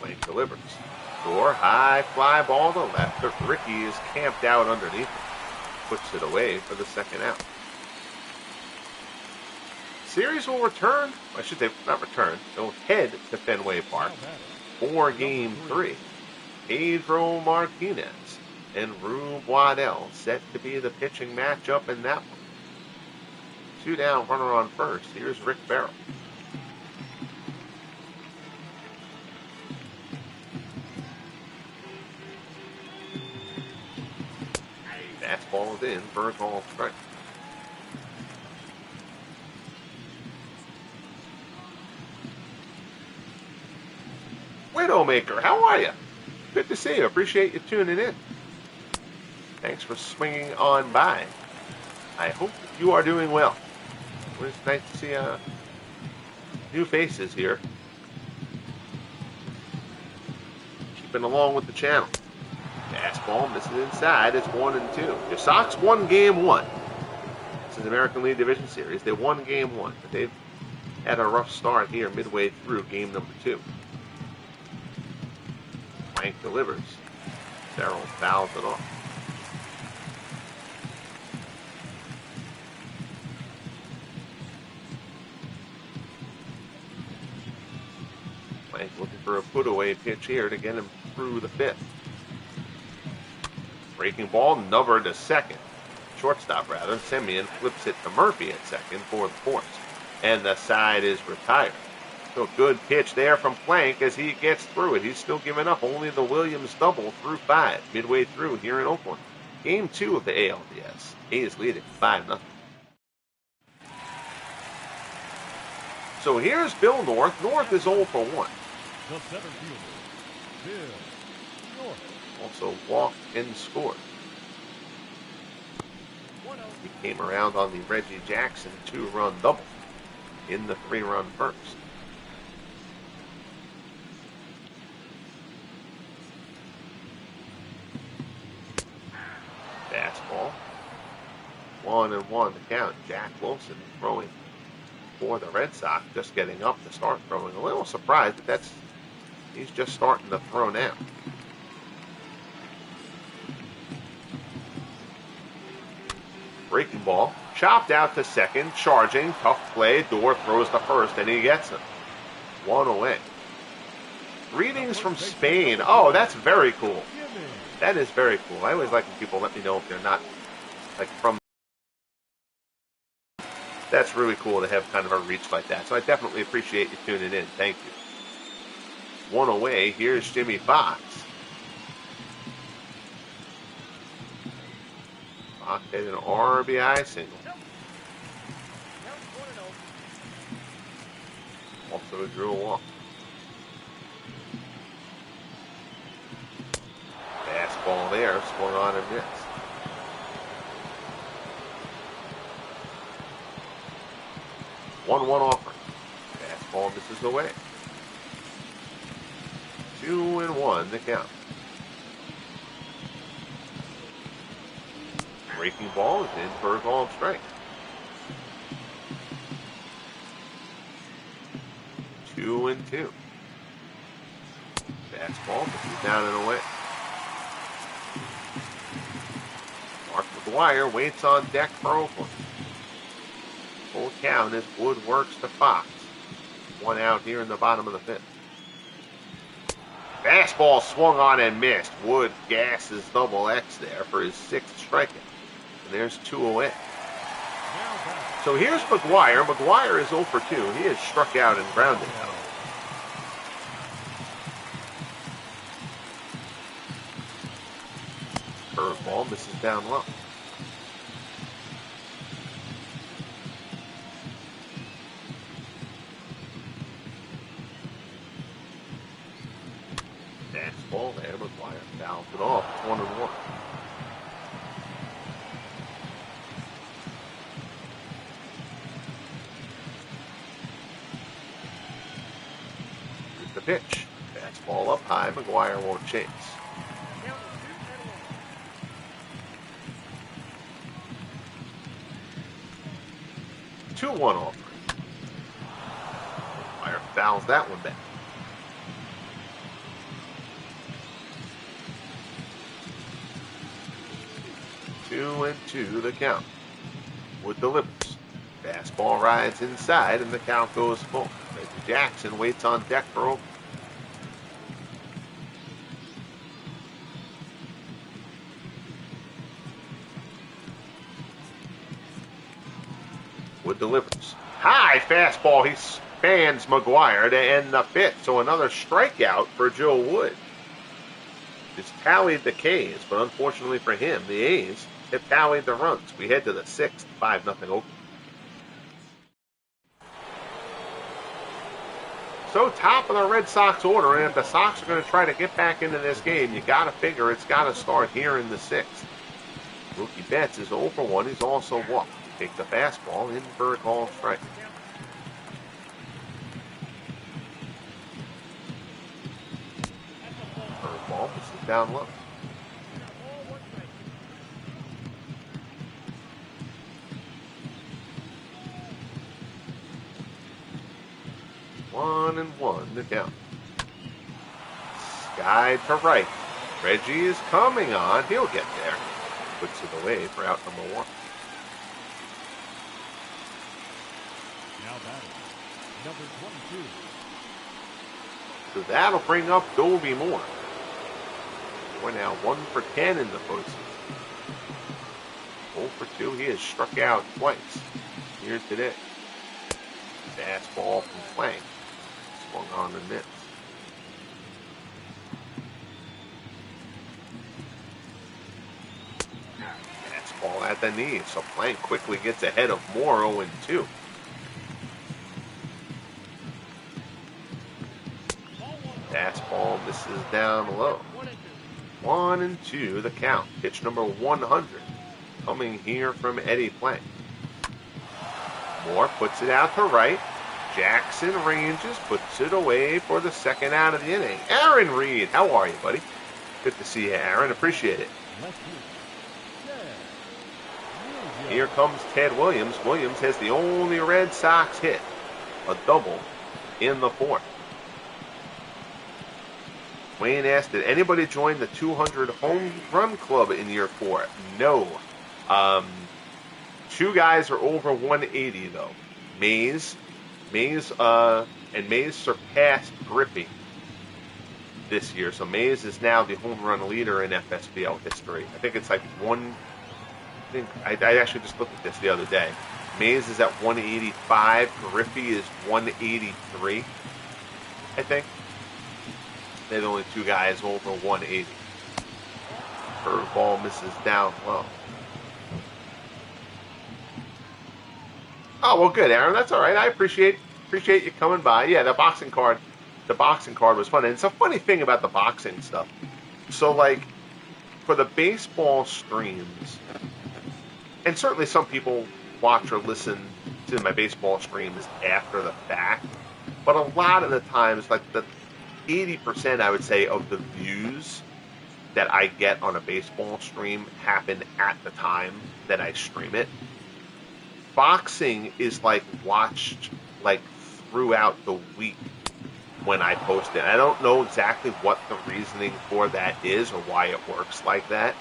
Plank delivers. Dorr, high fly ball to left, but Ricky is camped out underneath it. Puts it away for the second out. Series will return, I should say not return, they'll head to Fenway Park for Game 3. Pedro Martinez and Rube Waddell set to be the pitching matchup in that one. 2 down, runner on first. Here's Rick Barrow. Fastball is in for a call strike. Widowmaker, how are you? Good to see you. Appreciate you tuning in. Thanks for swinging on by. I hope you are doing well. It's nice to see new faces here. Keeping along with the channel. Fastball misses inside. It's 1-2. The Sox won Game 1. This is the American League Division Series. They won Game 1, but they've had a rough start here midway through Game number 2. Plank delivers. Darrell fouls it off. Plank looking for a put-away pitch here to get him through the 5th. Breaking ball, Nubber to second. Shortstop, rather. Semien flips it to Murphy at second for the 4th. And the side is retired. So a good pitch there from Plank as he gets through it. He's still giving up only the Williams double through 5, midway through here in Oakland. Game 2 of the ALDS. A's leading 5-0. So here's Bill North. North is 0 for 1. The center fielder, Bill North. Also walked and scored. He came around on the Reggie Jackson 2-run double in the 3-run first. Fastball. 1-1 to count. Jack Wilson throwing for the Red Sox, just getting up to start throwing. A little surprised that he's just starting to throw now. Breaking ball, chopped out to second, charging, tough play. Dorr throws to first, and he gets him. 1 away. Greetings from Spain. Oh, that's very cool. That is very cool. I always like when people let me know if they're not like from. That's really cool to have kind of a reach like that. So I definitely appreciate you tuning in. Thank you. 1 away. Here's Jimmy Fox. Fox had an RBI single. Also drew a walk. Fastball there, swung on and missed. One offer. Fastball misses away. 2-1 to count. Breaking ball is in for a called strike. 2-2. Fastball misses down and away. Mark McGuire waits on deck for Oakland. Full count as Wood works to Fox. 1 out here in the bottom of the 5th. Fastball swung on and missed. Wood gasses double X there for his 6th strikeout. And there's 2 away. So here's McGuire. McGuire is 0 for 2. He has struck out and grounded out. Curveball misses down low. it off. It's 1-1. Here's the pitch. Fastball up high. McGuire won't chase. 2-1 offering. Fire fouls that one back. 2-2 the count. Wood delivers. Fastball rides inside and the count goes full. Reggie Jackson waits on deck for Oakland. Wood delivers. High fastball. He spans McGuire to end the fifth. So another strikeout for Joe Wood. It's tallied the K's, but unfortunately for him, the A's have tallied the runs. We head to the sixth, 5-0 Oakland. So top of the Red Sox order, and if the Sox are going to try to get back into this game, you got to figure it's got to start here in the sixth. Mookie Betts is 0 for 1. He's also walked. Take the fastball in for a call strike. Curveball, this is down low. One and one to count. Sky to right. Reggie is coming on. He'll get there. Puts it away for out number one. Now batting, number 22. So that'll bring up Dolby Moore. We're now 1 for 10 in the postseason. 0 for 2. He has struck out twice here today. Fastball from flank. Swung on and missed. Fastball at the knee. So Plank quickly gets ahead of Moore 0-2. Fastball misses down low. 1-2 the count. Pitch number 100 coming here from Eddie Plank. Moore puts it out to right. Jackson ranges, puts it away for the second out of the inning. Aaron Reed, how are you, buddy? Good to see you, Aaron. Appreciate it. Here comes Ted Williams. Williams has the only Red Sox hit, a double in the fourth. Wayne asked, did anybody join the 200 home run club in year 4? No. Two guys are over 180 though. Mays surpassed Griffey this year. So Mays is now the home run leader in FSBL history. I think it's like I actually just looked at this the other day. Mays is at 185. Griffey is 183. I think. They're the only two guys over 180. Curveball misses down low. Oh, well, good, Aaron. That's all right. I appreciate you coming by. Yeah, the boxing card was fun. And it's a funny thing about the boxing stuff. So, like, for the baseball streams, and certainly some people watch or listen to my baseball streams after the fact, but a lot of the times, like the 80%, I would say, of the views that I get on a baseball stream happen at the time that I stream it. Boxing is like watched like throughout the week when I post it. I don't know exactly what the reasoning for that is or why it works like that.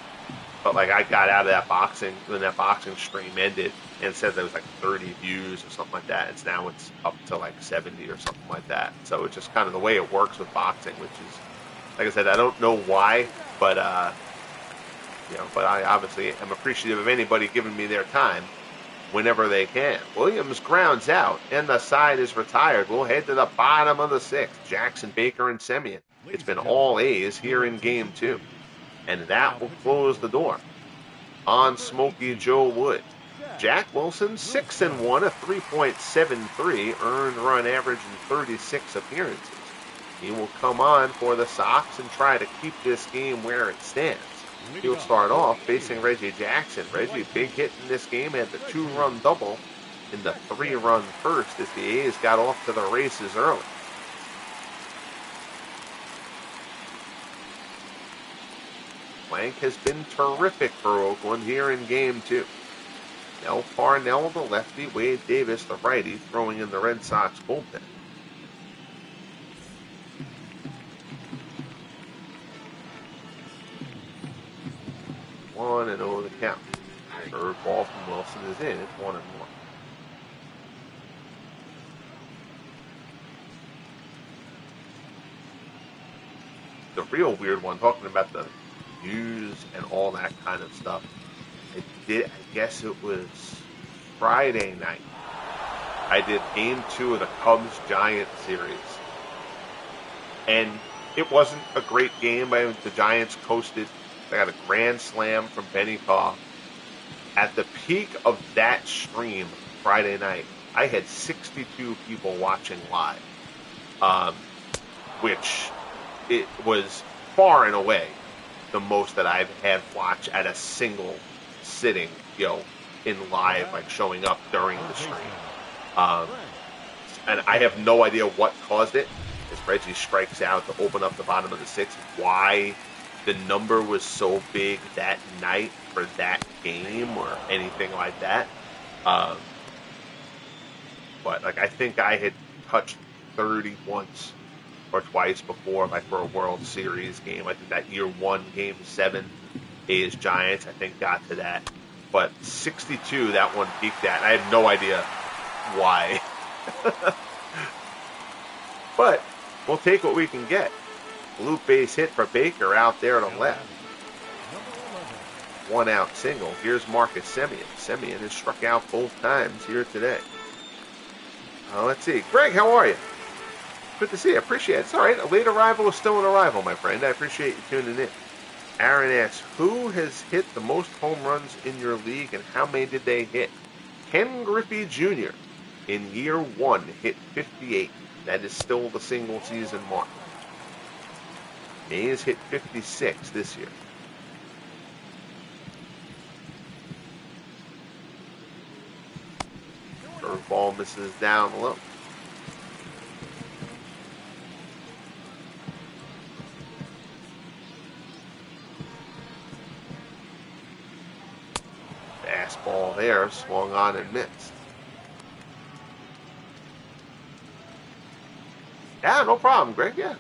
But like I got out of that boxing when that boxing stream ended and it said there was like 30 views or something like that. Now it's up to like 70 or something like that. So it's just kind of the way it works with boxing, which is, like I said, I don't know why, but but I obviously am appreciative of anybody giving me their time whenever they can. Williams grounds out and the side is retired. We'll head to the bottom of the sixth. Jackson, Baker, and Semien. It's been all A's here in game 2. And that will close the door on Smoky Joe Wood. Jack Wilson, 6-1, a 3.73 earned run average in 36 appearances. He will come on for the Sox and try to keep this game where it stands. He'll start off facing Reggie Jackson. Reggie, big hit in this game, had the 2-run double in the 3-run first as the A's got off to the races early. Blank has been terrific for Oakland here in Game 2. Mel Parnell, the lefty, Wade Davis, the righty, throwing in the Red Sox bullpen. 1-0 the count. Third ball from Wilson is in. It's 1-1. The real weird one, talking about the news and all that kind of stuff. I guess it was Friday night. I did Game 2 of the Cubs-Giants series. And it wasn't a great game. The Giants coasted. They got a grand slam from Benny Koff. At the peak of that stream Friday night, I had 62 people watching live, which it was far and away the most that I've had watch at a single sitting, in live, like showing up during the stream. And I have no idea what caused it. As Reggie strikes out to open up the bottom of the sixth, why the number was so big that night for that game or anything like that. But I think I had touched 30 once or twice before, for a World Series game. I think that year 1, Game 7, A's Giants, I think got to that. But 62, that one peaked at. I have no idea why. But we'll take what we can get. Loop base hit for Baker out there to left. 1-out single. Here's Marcus Semien. Semien has struck out both times here today. Let's see. Greg, how are you? Good to see you. Appreciate it. It's all right. A late arrival is still an arrival, my friend. I appreciate you tuning in. Aaron asks, who has hit the most home runs in your league and how many did they hit? Ken Griffey Jr. in year 1 hit 58. That is still the single season mark. Mays hit 56 this year. Curveball misses down low. Fastball there, swung on and missed. Yeah, no problem, Greg. Yeah.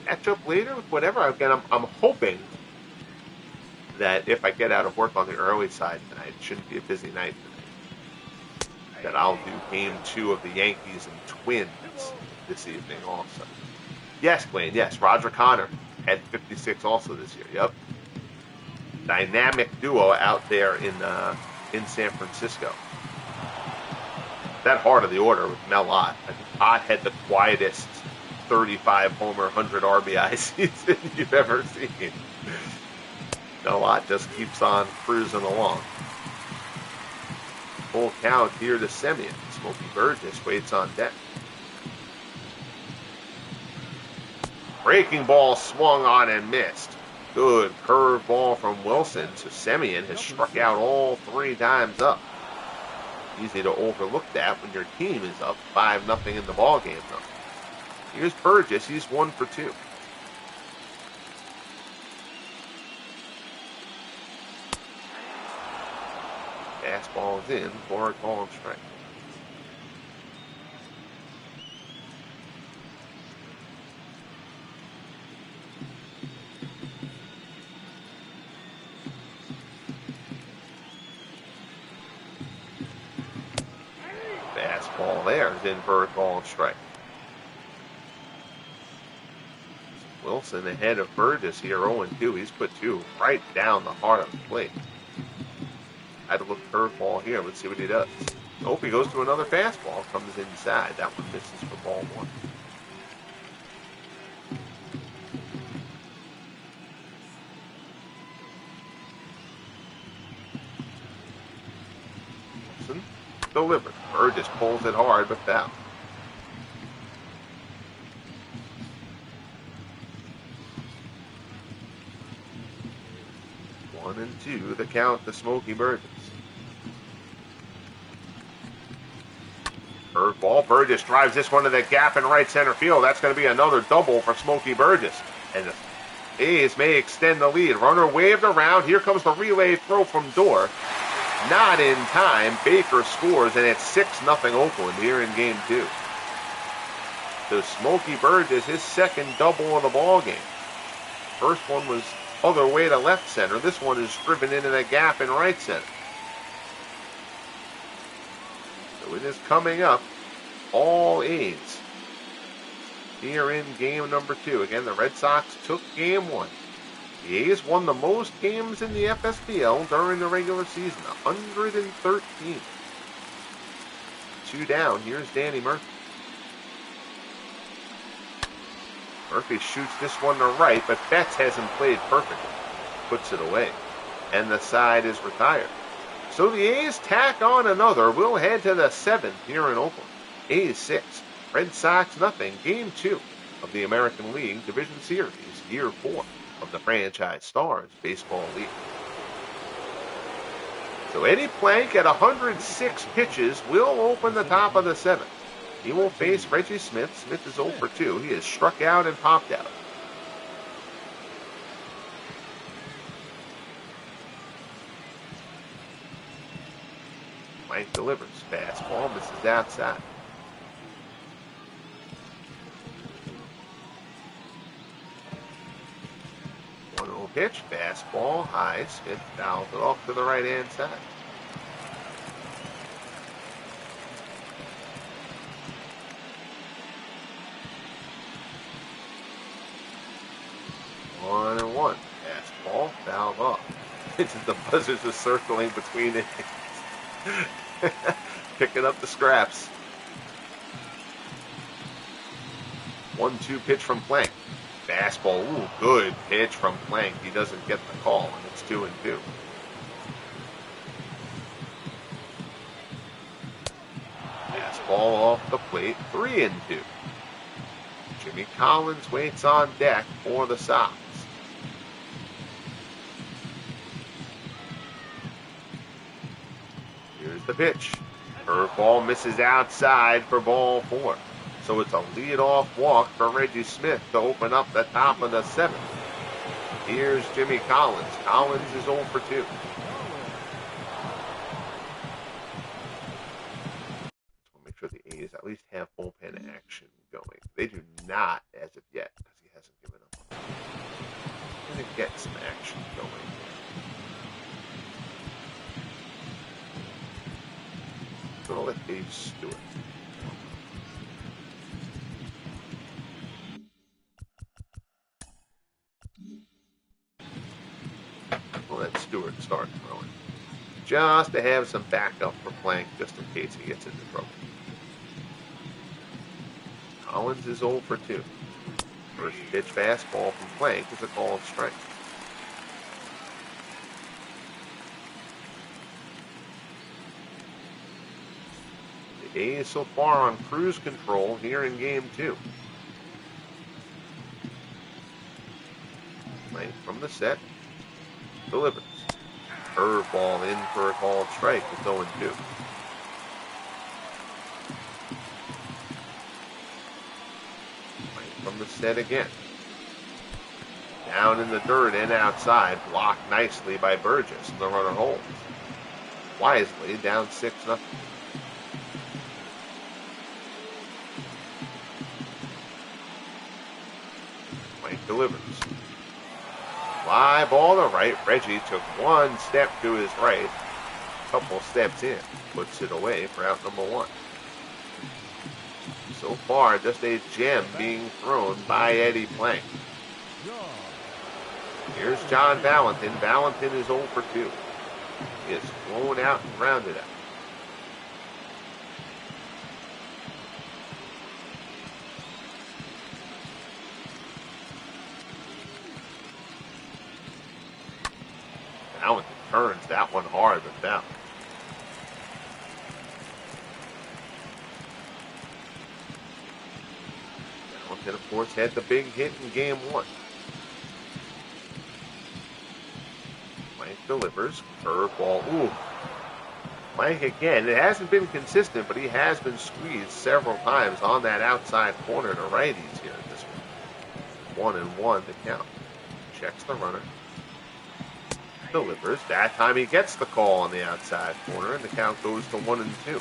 Catch up later with whatever. Again, I'm hoping that if I get out of work on the early side tonight, it shouldn't be a busy night tonight, that I'll do Game 2 of the Yankees and Twins this evening also. Yes, Blaine, yes. Roger Connor had 56 also this year. Yep. Dynamic duo out there in San Francisco. That heart of the order with Mel Ott. I think Ott had the quietest 35 homer, 100 RBI season you've ever seen. Mel Ott just keeps on cruising along. Full count here to Semien. Smoky Burgess waits on deck. Breaking ball swung on and missed. Good curve ball from Wilson. So Semien has struck out all 3 times up. Easy to overlook that when your team is up 5-0 in the ball game, though. Here's Burgess. He's 1 for 2. Fastball is in for a call and strike. Fastball there is in for a call and strike. Wilson ahead of Burgess here, 0-2. He's put 2 right down the heart of the plate. Had to look curveball here. Let's see what he does. Nope, he goes to another fastball. Comes inside. That one misses for ball 1. Wilson delivered. Burgess pulls it hard, but foul. 1-2, the count to Smoky Burgess. Curveball. Burgess drives this one to the gap in right center field. That's going to be another double for Smoky Burgess. And the A's may extend the lead. Runner waved around. Here comes the relay throw from Dorr. Not in time. Baker scores, and it's 6-0 Oakland here in game 2. So Smoky Burgess, his second double of the ball game. First one was other way to left center. This one is driven into the gap in right center. So it is coming up, all A's here in game number 2. Again, the Red Sox took game 1. The A's won the most games in the FSBL during the regular season, 113. 2 down. Here's Danny Murphy. Murphy shoots this one to right, but Betts hasn't played perfectly. Puts it away. And the side is retired. So the A's tack on another. We'll head to the 7th here in Oakland. A's 6, Red Sox nothing. Game 2 of the American League Division Series, Year 4 of the Franchise Stars Baseball League. So Eddie Plank at 106 pitches will open the top of the 7th. He will face Reggie Smith. Smith is 0 for 2. He has struck out and popped out. Plank delivers. Fastball misses outside. Pitch, fastball, high. Smith fouls it off to the right-hand side. One and one. Fastball, fouled off. It's just the buzzers are circling between it. Picking up the scraps. 1-2 pitch from Plank. Fastball, ooh, good pitch from Plank. He doesn't get the call, and it's 2-2. Fastball off the plate, 3-2. Jimmy Collins waits on deck for the Sox. Here's the pitch. Curveball misses outside for ball 4. So it's a leadoff walk for Reggie Smith to open up the top of the 7th. Here's Jimmy Collins. Collins is 0 for 2. So make sure the A's at least have bullpen action going. They do not as of yet because he hasn't given up. Going to get some action going. So I'll let Dave Stewart. Let Stewart start throwing. Just to have some backup for Plank, just in case he gets into trouble. Collins is 0 for 2. First pitch fastball from Plank is a called strike. The A's so far on cruise control here in game 2. Plank from the set. Delivers. Curveball in for a called strike. It's 0-2. From the set again. Down in the dirt and outside. Blocked nicely by Burgess. And the runner holds. Wisely down 6-0. Plank delivers. Fly ball to right. Reggie took one step to his right. Couple steps in. Puts it away for out number 1. So far, just a gem being thrown by Eddie Plank. Here's John Valentin. Valentin is 0 for 2. He is flown out and grounded out. Valentin turns that one hard, but foul. Valentin, of course, had the big hit in game 1. Plank delivers. Curveball. Ooh. Blank again. It hasn't been consistent, but he has been squeezed several times on that outside corner to righties here in this one. 1-1 the count. Checks the runner. Delivers. That time he gets the call on the outside corner, and the count goes to 1-2.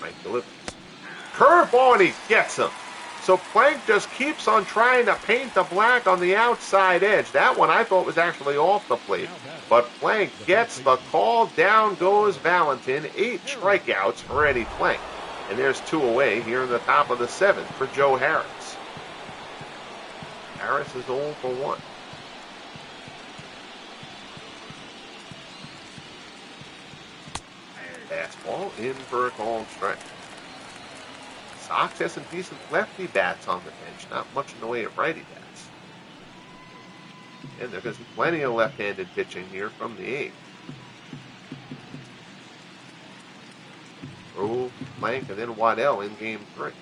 Mike delivers. Curveball, and he gets him. So Plank just keeps on trying to paint the black on the outside edge. That one I thought was actually off the plate. But Plank gets the call. Down goes Valentin. 8 strikeouts for Eddie Plank. And there's 2 away here in the top of the 7th for Joe Harris. Harris is 0 for 1. Fastball in for a called strike. Sox has some decent lefty bats on the bench, not much in the way of righty bats. And there's plenty of left-handed pitching here from the 8th. Grove, Plank, and then Waddell in game 3.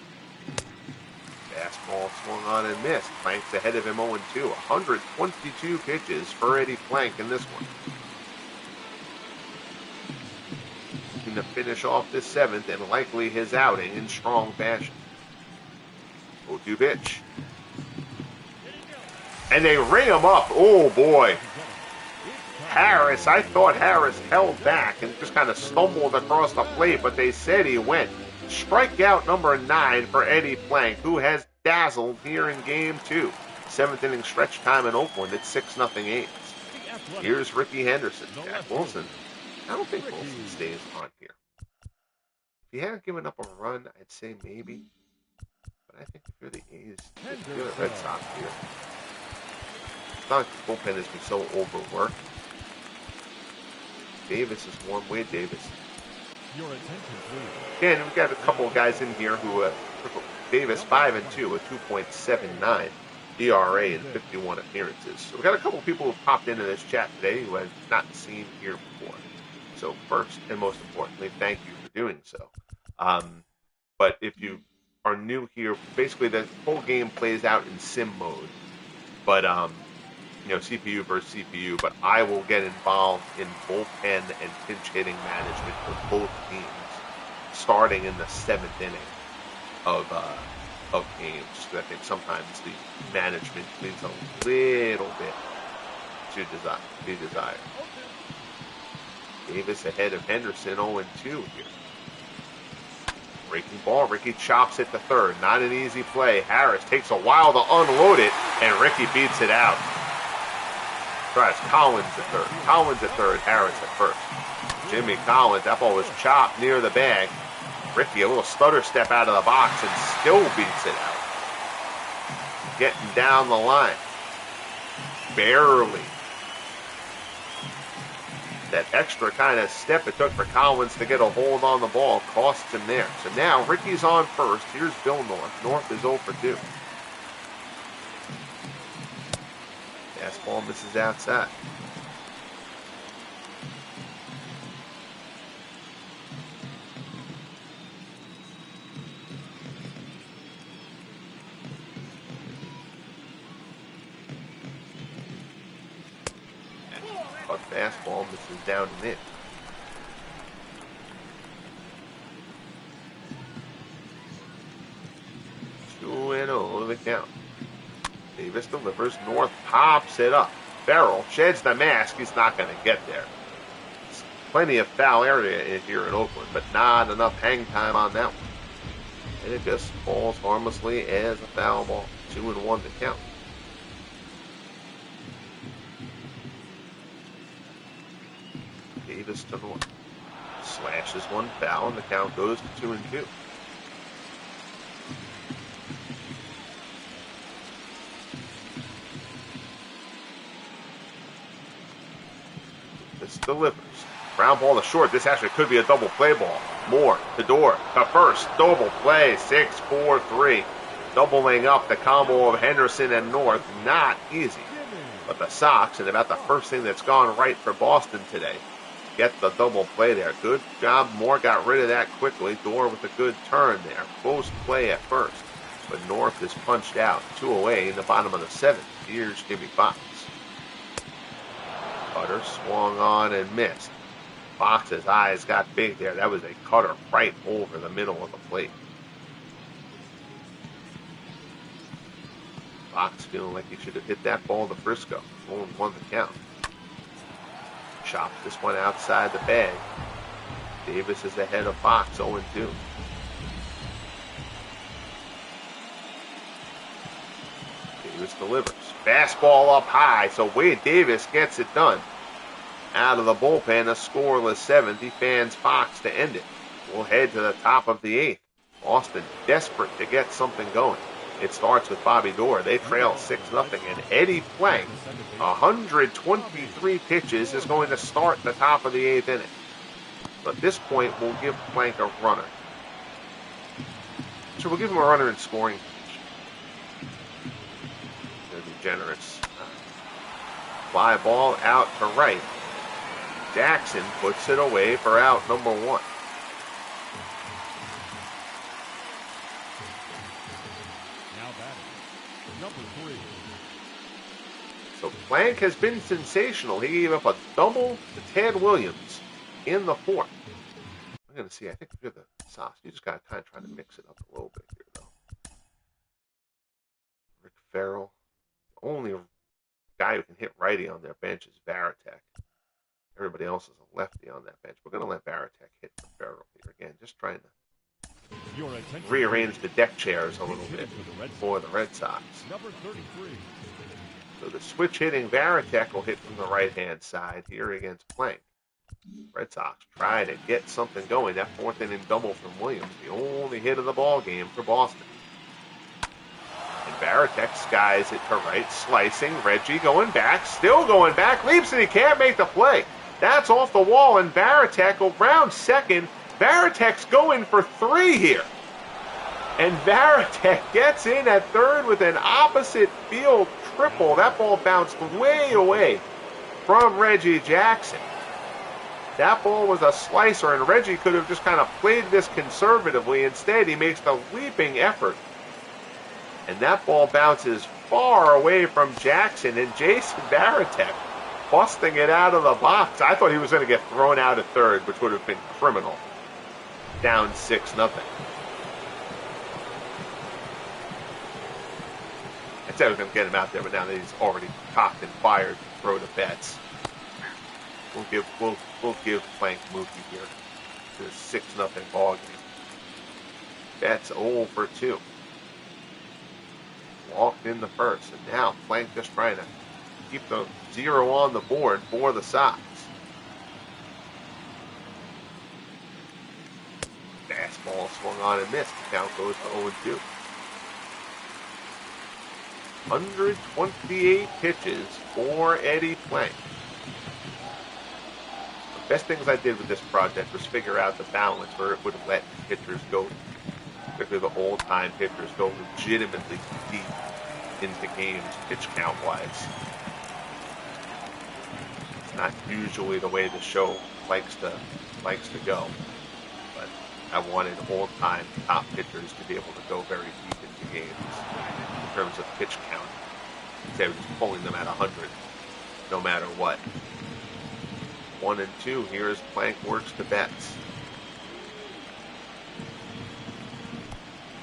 Fastball swung on and missed. Plank's ahead of him 0-2. 122 pitches for Eddie Plank in this one. To finish off this 7th and likely his outing in strong fashion. 0-2 pitch. And they ring him up. Oh boy. Harris, I thought Harris held back and just kind of stumbled across the plate, but they said he went. Strikeout number 9 for Eddie Plank, who has dazzled here in game 2. 7th inning stretch time in Oakland at 6-0 A's. Here's Ricky Henderson. Jack Wilson. I don't think Wilson stays on here. If he hadn't given up a run, I'd say maybe. But I think if you're the A's, if you're the Red Sox here, it's not like the bullpen has been so overworked. Davis is one. Wade Davis. Again, we've got a couple of guys in here who, Davis 5-2, a 2.79 ERA in 51 appearances. So we've got a couple of people who popped into this chat today who I've not seen here before. So first and most importantly, thank you for doing so. But if you are new here, basically the whole game plays out in sim mode. But, CPU versus CPU. But I will get involved in bullpen and pinch hitting management for both teams starting in the 7th inning of games. I think sometimes the management leaves a little bit to be desired. Davis ahead of Henderson, 0-2 here. Breaking ball, Ricky chops it to third. Not an easy play. Harris takes a while to unload it, and Ricky beats it out. Tries Collins at third. Collins at third, Harris at first. Jimmy Collins, that ball was chopped near the bag. Ricky, a little stutter step out of the box and still beats it out. Getting down the line. Barely. That extra kind of step it took for Collins to get a hold on the ball costs him there. So now Ricky's on first. Here's Bill North. North is 0 for 2. Fastball misses outside. But fastball misses down and in. Two and 0 the count. Davis delivers. North pops it up. Farrell sheds the mask. He's not going to get there. It's plenty of foul area here in Oakland, but not enough hang time on that one. And it just falls harmlessly as a foul ball. 2 and 1 to count. Davis to North. Slashes one foul, and the count goes to 2 and 2. This delivers. Ground ball to short. This actually could be a double play ball. Moore to Door to first. Double play. 6-4-3. Doubling up the combo of Henderson and North. Not easy. But the Sox, and about the first thing that's gone right for Boston today, get the double play there. Good job. Moore got rid of that quickly. Door with a good turn there. Close play at first. But North is punched out. 2 away in the bottom of the 7th. Here's Jimmy Fox. Cutter swung on and missed. Fox's eyes got big there. That was a cutter right over the middle of the plate. Fox feeling like he should have hit that ball to Frisco. 0-1 the count. Chops this one outside the bag. Davis is ahead of Fox, 0-2. Davis delivers. Fastball up high, so Wade Davis gets it done. Out of the bullpen, a scoreless 7th. He fans Fox to end it. We'll head to the top of the 8th. Boston desperate to get something going. It starts with Bobby Doerr. They trail 6-0, and Eddie Plank, 123 pitches, is going to start the top of the 8th inning. So at this point, we'll give Plank a runner. So we'll give him a runner in scoring position. Going to be generous. Fly ball out to right. Jackson puts it away for out number 1. So Plank has been sensational. He gave up a double to Ted Williams in the 4th. I'm going to see. I think you're the Sox. You just got to kind of try to mix it up a little bit here, though. Rick Farrell. The only guy who can hit righty on their bench is Varitek. Everybody else is a lefty on that bench. We're going to let Varitek hit for Farrell here. Again, just trying to rearrange the deck chairs a little bit for the Red Sox. Number 33. So the switch hitting Varitek will hit from the right-hand side here against Plank. Red Sox try to get something going. That 4th inning double from Williams, the only hit of the ball game for Boston. And Varitek skies it to right, slicing. Reggie going back, still going back, leaps and he can't make the play. That's off the wall, and Varitek around second. Varitek's going for 3 here. And Varitek gets in at third with an opposite field triple. That ball bounced way away from Reggie Jackson. That ball was a slicer, and Reggie could have just kind of played this conservatively. Instead, he makes the leaping effort. And that ball bounces far away from Jackson, and Jason Varitek busting it out of the box. I thought he was going to get thrown out at third, which would have been criminal. Down 6-0. I said I was going to get him out there, but now that he's already cocked and fired to throw to Betts, we'll give Plank Mookie here to a 6-0 ball game. Betts 0 for 2. Walked in the first, and now Plank just trying to keep the 0 on the board for the Sox. Fastball swung on and missed. The count goes to 0-2. 128 pitches for Eddie Plank. The best things I did with this project was figure out the balance where it would have let pitchers go, particularly the old-time pitchers, go legitimately deep into games pitch count-wise. It's not usually the way the show likes to go, but I wanted old-time top pitchers to be able to go very deep into games in terms of pitch count. Instead of just pulling them at 100, no matter what. 1 and 2. Here's Plank works to Betts.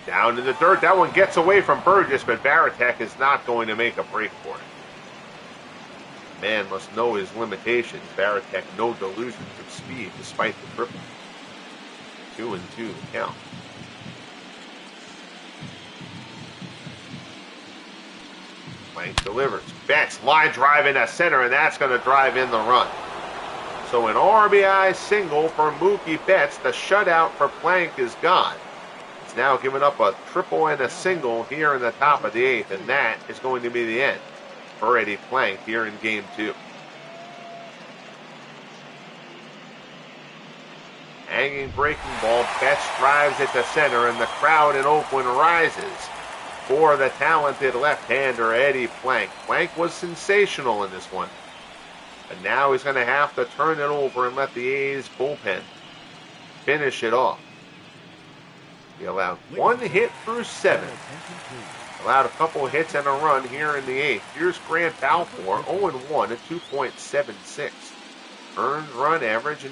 Down in the dirt. That one gets away from Burgess, but Varitek is not going to make a break for it. Man must know his limitations. Varitek, no delusions of speed despite the triple. 2 and 2 count. Plank delivers. Betts line drive into center, and that's going to drive in the run. So an RBI single for Mookie Betts. The shutout for Plank is gone. It's now given up a triple and a single here in the top of the 8th, and that is going to be the end for Eddie Plank here in Game 2. Hanging breaking ball. Betts drives it to center, and the crowd in Oakland rises for the talented left-hander Eddie Plank. Plank was sensational in this one. But now he's going to have to turn it over and let the A's bullpen finish it off. He allowed 1 hit through 7. Allowed a couple of hits and a run here in the 8th. Here's Grant Balfour, 0-1 at 2.76. Earned run average in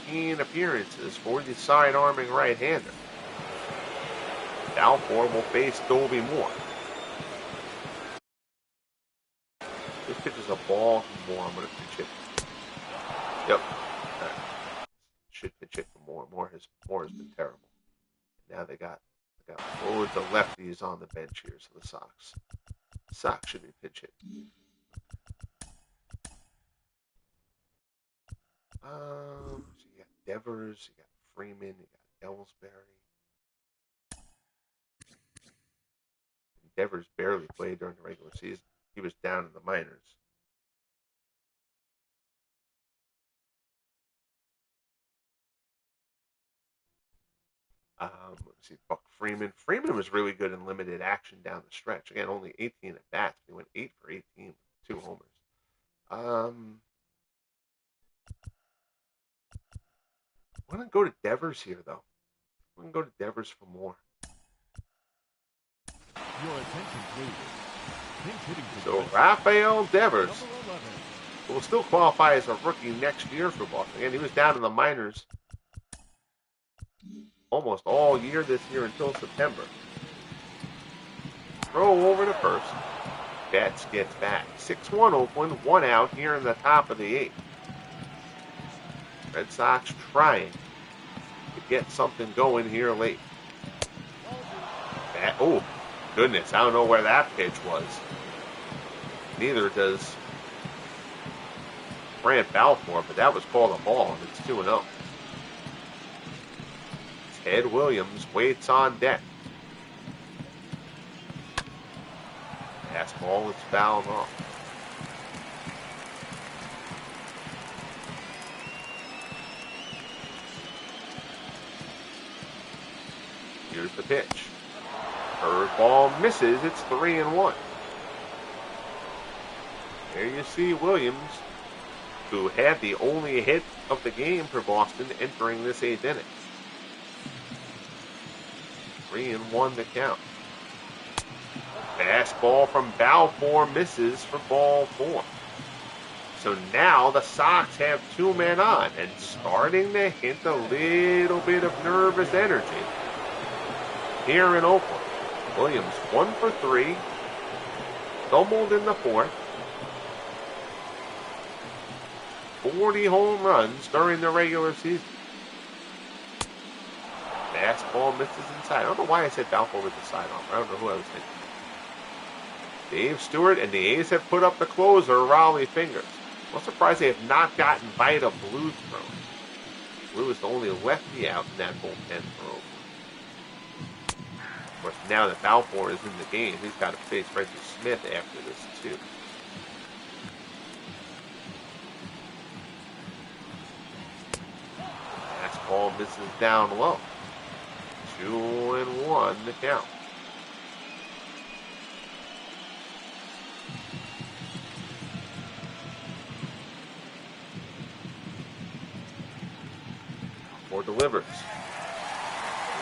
18 appearances for the side-arming right-hander. Balfour will face Dolby Moore. This pitch is a ball from Moore. I'm going to pitch it. Yep. Should pitch it for Moore. Moore has been terrible. Now they got loads of lefties on the bench here, so the Sox. Sox should be pitch hit. So you got Devers, you got Freeman, you got Ellsbury. Devers barely played during the regular season. He was down in the minors. Let's see, Buck Freeman. Freeman was really good in limited action down the stretch. Again, only 18 at bats. He went 8 for 18 with 2 homers. I'm going to go to Devers here, though. I'm going to go to Devers for more. Your attention, please. So Rafael Devers will still qualify as a rookie next year for Boston. Again, he was down in the minors almost all year this year until September. Throw over to first. Betts gets back. 6-1 Oakland, 1 out here in the top of the 8th. Red Sox trying to get something going here late. Oh, goodness, I don't know where that pitch was. Neither does Grant Balfour, but that was called a ball, and it's 2-0. Ted Williams waits on deck. Fastball is fouled off. Here's the pitch. Curveball misses. It's 3-1. There you see Williams, who had the only hit of the game for Boston entering this 8th inning. 3-1 the count. Fastball from Balfour misses for ball 4. So now the Sox have 2 men on and starting to hint a little bit of nervous energy here in Oakland. Williams 1 for 3, doubled in the 4th. 40 home runs during the regular season. Fastball misses inside. I don't know why I said Balfour with the sidearm. I don't know who I was thinking. Dave Stewart and the A's have put up the closer, Raleigh Fingers. I'm surprised they have not gotten Vida Blue thrown. Blue is the only lefty out in that bullpen for Oakland. Of course, now that Balfour is in the game, he's got to face Reggie Smith after this, too. Fastball misses down low. 2-1 the count. Balfour delivers.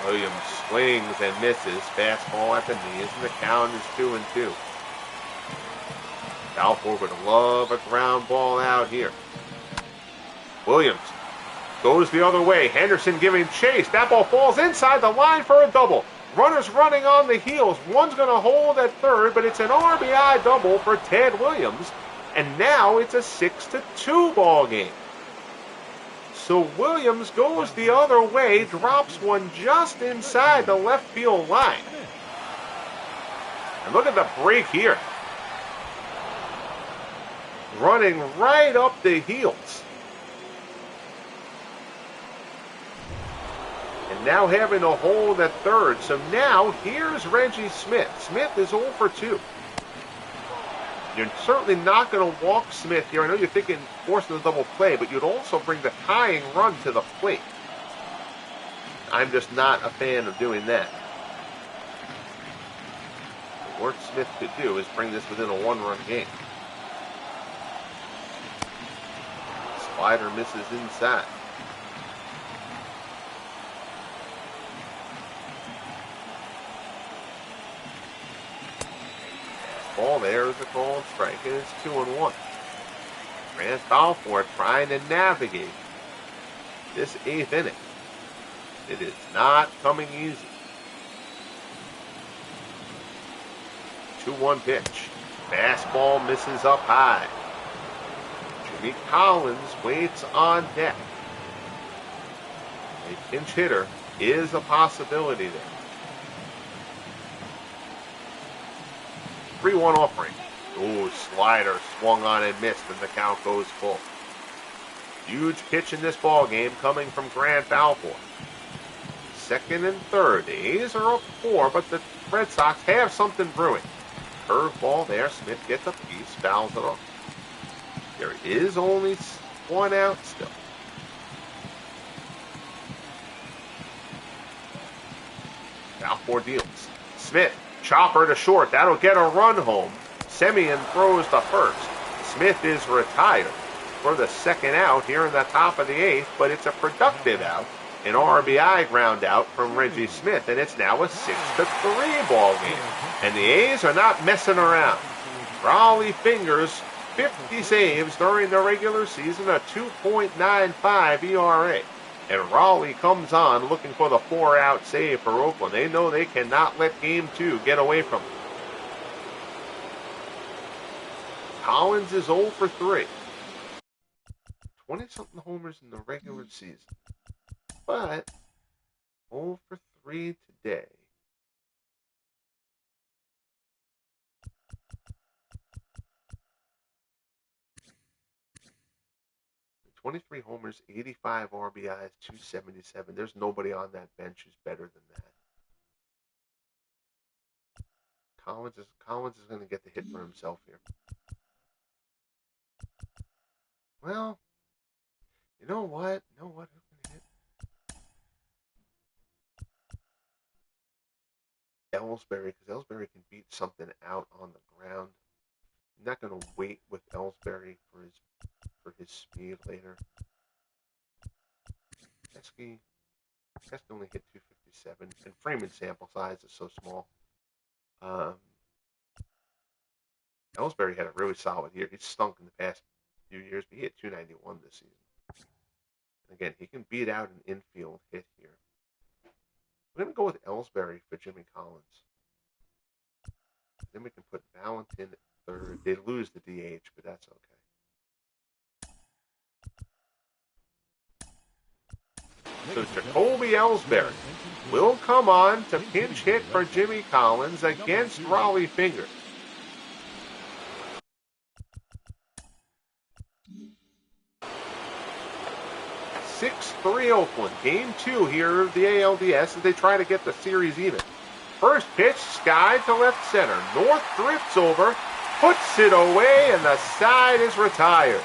Williams swings and misses. Fastball at the knees, and the count is 2-2. Balfour would love a ground ball out here. Williams goes the other way. Henderson giving chase. That ball falls inside the line for a double. Runners running on the heels. One's going to hold at third, but it's an RBI double for Ted Williams. And now it's a 6-2 ball game. So Williams goes the other way, drops one just inside the left field line. And look at the break here. Running right up the heels. And now having a hold at third. So now here's Reggie Smith. Smith is 0 for 2. You're certainly not going to walk Smith here. I know you're thinking forcing the double play, but you'd also bring the tying run to the plate. I'm just not a fan of doing that. The worst Smith could do is bring this within a 1-run game. Slider misses inside. Fastball, there's a called strike, and it's 2-1. Grant Balfour trying to navigate this 8th inning. It is not coming easy. 2-1 pitch. Fastball misses up high. Jimmy Collins waits on deck. A pinch hitter is a possibility there. 3-1 offering. Ooh, slider swung on and missed, and the count goes full. Huge pitch in this ball game coming from Grant Balfour. Second and third. The A's are up 4, but the Red Sox have something brewing. Curveball there. Smith gets a piece, fouls it off. There is only 1 out still. Balfour deals. Smith, chopper to short. That'll get a run home. Semien throws to first. Smith is retired for the 2nd out here in the top of the 8th, but it's a productive out. An RBI ground out from Reggie Smith, and it's now a 6-3 ball game. And the A's are not messing around. Raleigh fingers 50 saves during the regular season, a 2.95 ERA. And Raleigh comes on looking for the 4-out save for Oakland. They know they cannot let game 2 get away from them. Collins is 0 for 3. 20-something homers in the regular season. But 0 for 3 today. "23 homers, 85 RBIs, 277. There's nobody on that bench who's better than that. Collins is going to get the hit for himself here. Well, you know what? Who's going to hit? Ellsbury, because Ellsbury can beat something out on the ground. I'm not going to wait with Ellsbury for his speed later. Pesky only hit 257, and Freeman's sample size is so small. Ellsbury had a really solid year. He's stunk in the past few years, but he hit 291 this season. And again, he can beat out an infield hit here. We're going to go with Ellsbury for Jimmy Collins. Then we can put Valentin at third. They lose the DH, but that's okay. So Jacoby Ellsbury will come on to pinch hit for Jimmy Collins against Raleigh Fingers. "6-3 Oakland. Game 2 here of the ALDS as they try to get the series even. First pitch, sky to left center. North drifts over, puts it away, and the side is retired.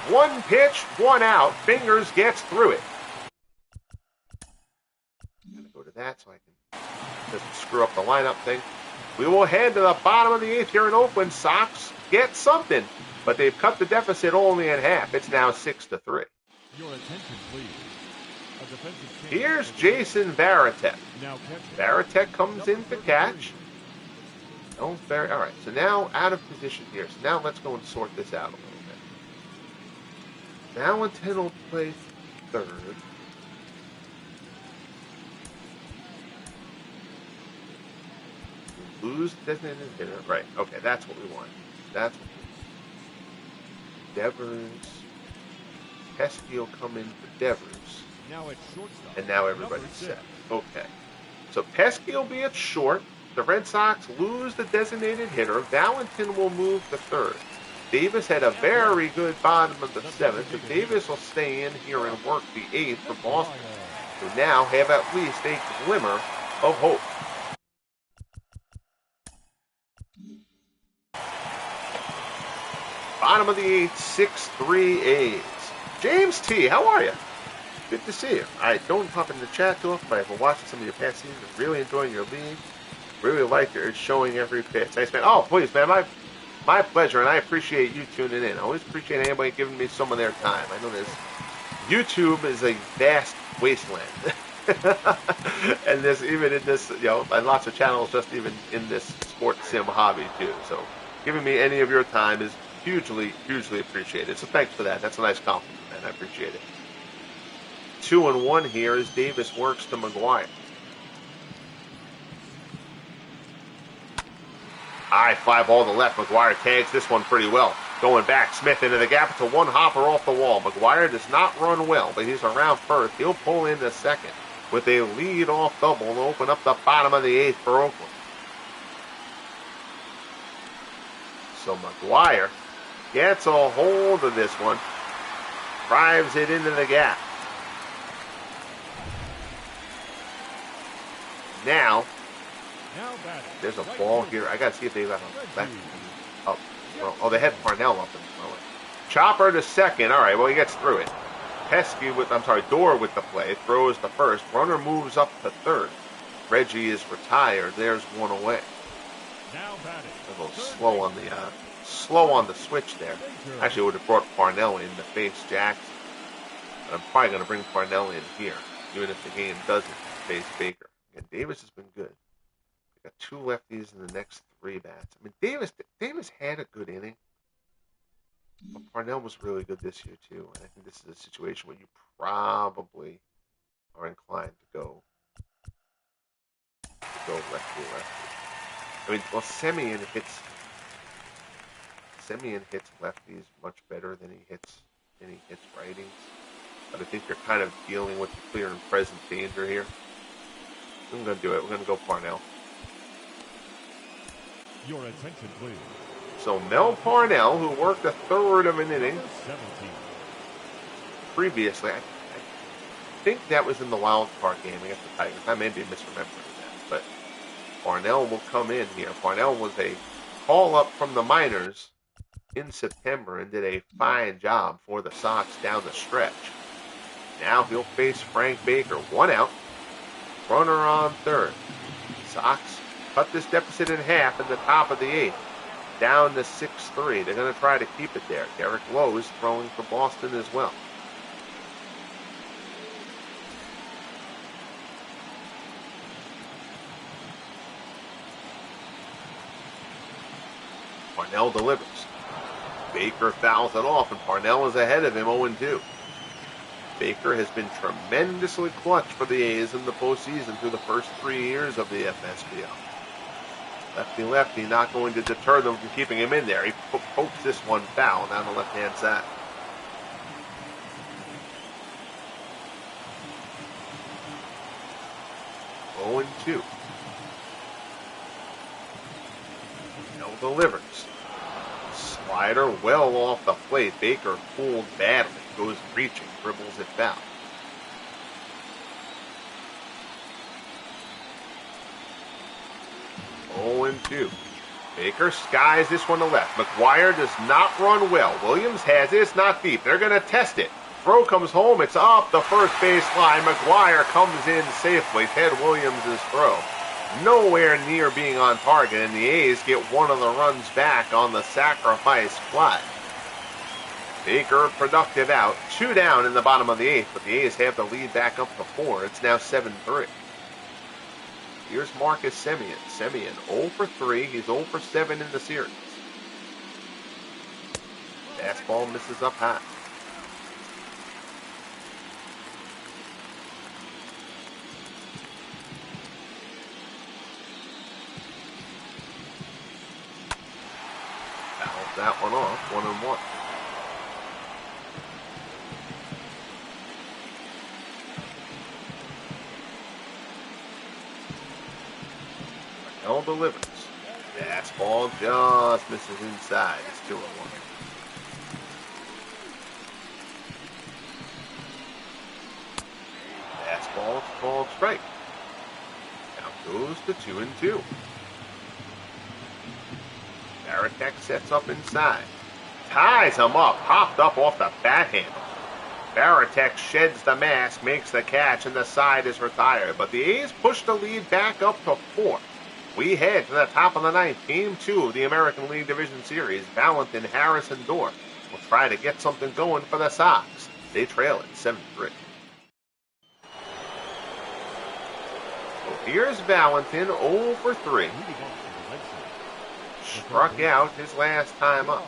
1 pitch, 1 out. Fingers gets through it. I'm going to go to that so I can doesn't screw up the lineup thing. We will head to the bottom of the 8th here in Oakland. Sox get something, but they've cut the deficit only in half. It's now 6-3. Your attention, please. A defensive change. Here's Jason Varitek. Varitek comes in to catch. Ellsbury. All right, so now out of position here. So now let's go and sort this out a little bit. Valentin will play third. We lose designated hitter. Right, okay, that's what we want. That's what we want. Devers. Pesky will come in for Devers. Now at shortstop. And now everybody's set. Okay. So Pesky will be at short. The Red Sox lose the designated hitter. Valentin will move to third. Davis had a very good bottom of the 7th, but Davis will stay in here and work the 8th for Boston, who now have at least a glimmer of hope. Bottom of the 8th, 6-3 A's. James T., how are you? Good to see you. I don't hop in the chat too often, but I've been watching some of your past seasons. Really enjoying your league. Really like your showing every pitch. Thanks, man. Oh, please, man. My pleasure, and I appreciate you tuning in. I always appreciate anybody giving me some of their time. I know YouTube is a vast wasteland. And this, even in this, and lots of channels, just even in this sports sim hobby too. So giving me any of your time is hugely, hugely appreciated. So thanks for that. That's a nice compliment, man. I appreciate it. 2-1 here as Davis works to McGuire. High fly ball to left. McGuire tags this one pretty well. Going back, Smith into the gap. It's a one hopper off the wall. McGuire does not run well, but he's around first. He'll pull into second with a lead-off double to open up the bottom of the eighth for Oakland. So McGuire gets a hold of this one, drives it into the gap. Now there's a ball here. I got to see if they got a left up. Oh, they had Parnell up in front. Chopper to second. All right, well, he gets through it. Dorr with the play. Throws to first. Runner moves up to third. Reggie is retired. There's one away. A little slow on the switch there. Actually, would have brought Parnell in to face Jackson. But I'm probably going to bring Parnell in here, even if the game doesn't face Baker. And Davis has been good. We got two lefties in the next three bats. I mean, Davis had a good inning. But Parnell was really good this year, too. And I think this is a situation where you probably are inclined to go lefty. I mean, well, Semien hits lefties much better than he hits righties. But I think you're kind of dealing with the clear and present danger here. I'm going to do it. We're going to go Parnell. Your attention, please. So Mel Parnell, who worked a third of an inning previously, I think that was in the wild card game against the Tigers. I may be misremembering that, but Parnell will come in here. Parnell was a call-up from the minors in September and did a fine job for the Sox down the stretch. Now he'll face Frank Baker. One out. Runner on third. Sox cut this deficit in half in the top of the eighth. Down to 6-3. They're going to try to keep it there. Derek Lowe is throwing for Boston as well. Parnell delivers. Baker fouls it off, and Parnell is ahead of him 0-2. Baker has been tremendously clutch for the A's in the postseason through the first 3 years of the FSBL. Lefty, not going to deter them from keeping him in there. He pokes this one foul down the left-hand side. Oh, 0-2. No delivers. Slider well off the plate. Baker fooled badly. Goes reaching, dribbles it foul. Oh, 0-2. Baker skies this one to left. McGuire does not run well. Williams has it. It's not deep. They're going to test it. Throw comes home. It's up the first base line. McGuire comes in safely. Ted Williams' throw nowhere near being on target, and the A's get one of the runs back on the sacrifice fly. Baker productive out. 2 down in the bottom of the eighth, but the A's have the lead back up to 4. It's now 7-3. Here's Marcus Semien. Semien 0 for 3. He's 0 for 7 in the series. Fastball misses up high. Fouls that one off. 1-1. Delivers. Fastball just misses inside. It's 2-1. Fastball called strike. Now goes to 2-2. Erratic sets up inside. Ties him up. Popped up off the bat handle. Baratek sheds the mask, makes the catch, and the side is retired. But the A's push the lead back up to 4. We head to the top of the ninth, Game 2 of the American League Division Series. Valentin, Harris, and Dorr will try to get something going for the Sox. They trail it 7-3. Here's Valentin, 0 for 3. Struck out his last time up.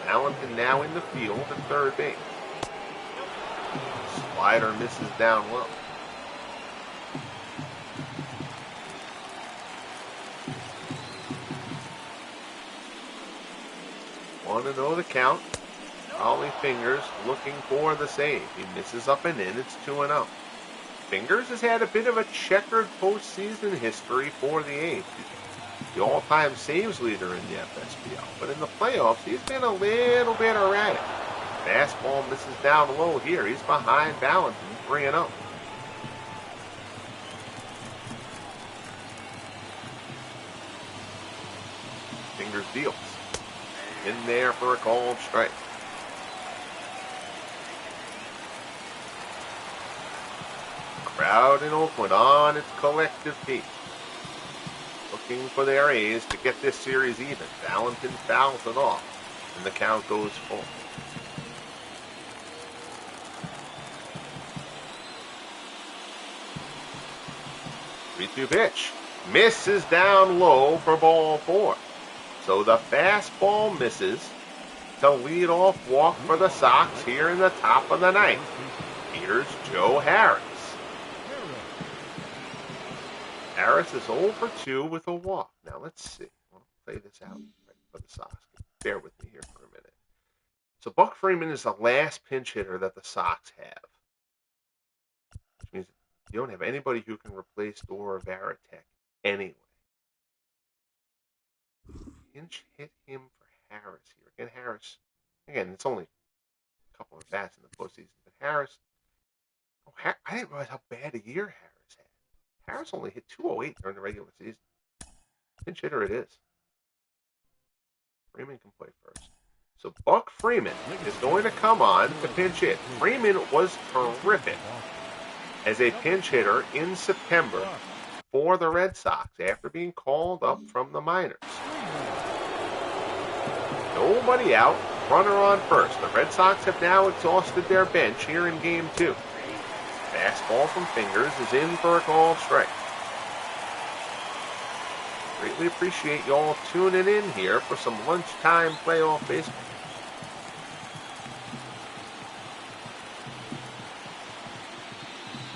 Valentin now in the field at third base. Slider misses down low. Want to know the count. Ollie Fingers looking for the save. He misses up and in. It's 2-0. Fingers has had a bit of a checkered postseason history for the A's. The all-time saves leader in the FSBL. But in the playoffs, he's been a little bit erratic. Fastball misses down low here. He's behind Valentin, 3-0. Fingers deals. In there for a called strike. Crowd in Oakland on its collective feet. Looking for their A's to get this series even. Valentin fouls it off, and the count goes full. Three-two pitch. Misses down low for ball 4. So the fastball misses to lead off walk for the Sox here in the top of the ninth. Here's Joe Harris. Harris is 0 for 2 with a walk. Now let's see. I'll play this out for the Sox. Bear with me here for a minute. So Buck Freeman is the last pinch hitter that the Sox have. Which means you don't have anybody who can replace Dor or Veritek anyway. Pinch hit him for Harris here. Again, Harris, it's only a couple of bats in the postseason, but Harris, I didn't realize how bad a year Harris had. Harris only hit 208 during the regular season. Pinch hitter it is. Freeman can play first. So Buck Freeman is going to come on to pinch hit. Freeman was terrific as a pinch hitter in September for the Red Sox after being called up from the minors. Nobody out, runner on first. The Red Sox have now exhausted their bench here in Game 2. Fastball from Fingers is in for a called strike. Greatly appreciate y'all tuning in here for some lunchtime playoff baseball.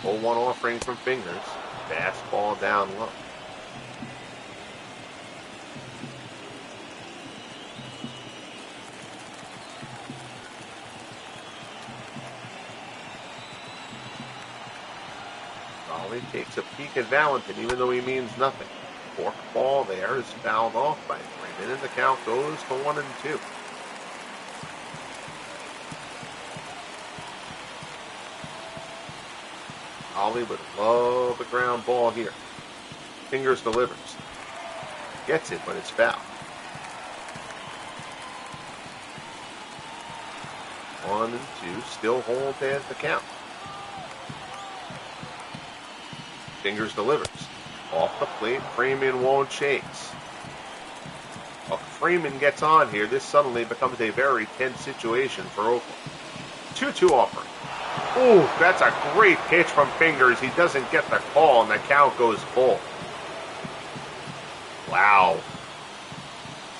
Oh, 1 offering from Fingers. Fastball down low. Raleigh takes a peek at Valentin, even though he means nothing. Fork ball there is fouled off by Freeman, and the count goes to 1-2. Ollie would love a ground ball here. Fingers delivers. Gets it, but it's foul. 1-2, still holds as the count. Fingers delivers. Off the plate, Freeman won't chase. Well, Freeman gets on here. This suddenly becomes a very tense situation for Oakland. 2-2 offering. Ooh, that's a great pitch from Fingers. He doesn't get the call, and the count goes full. Wow.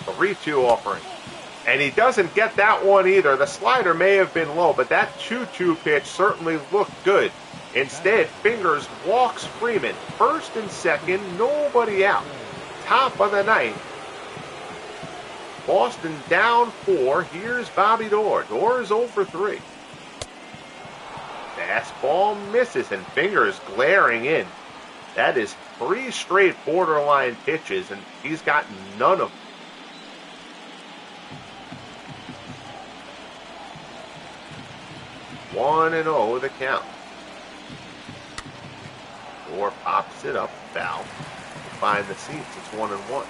3-2 offering. And he doesn't get that one either. The slider may have been low, but that 2-2 pitch certainly looked good. Instead, Fingers walks Freeman. First and second, nobody out. Top of the ninth. Boston down 4. Here's Bobby Dor. Dor is 0 for 3. Fastball misses, and Fingers glaring in. That is 3 straight borderline pitches, and he's got none of them. One and 0 the count. Dor pops it up, foul. To find the seats, it's 1-1.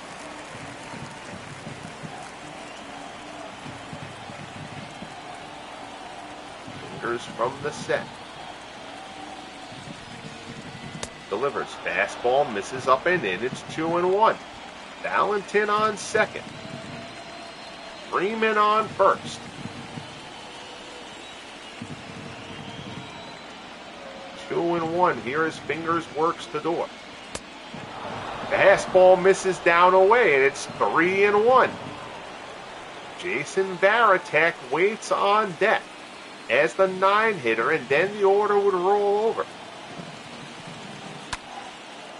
Fingers from the set. Delivers. Fastball misses up and in. It's 2-1. Valentin on second. Freeman on first. 2-1. Here as Fingers works the door. Fastball misses down away, and it's 3-1. Jason Varitek waits on deck as the 9-hitter, and then the order would roll over.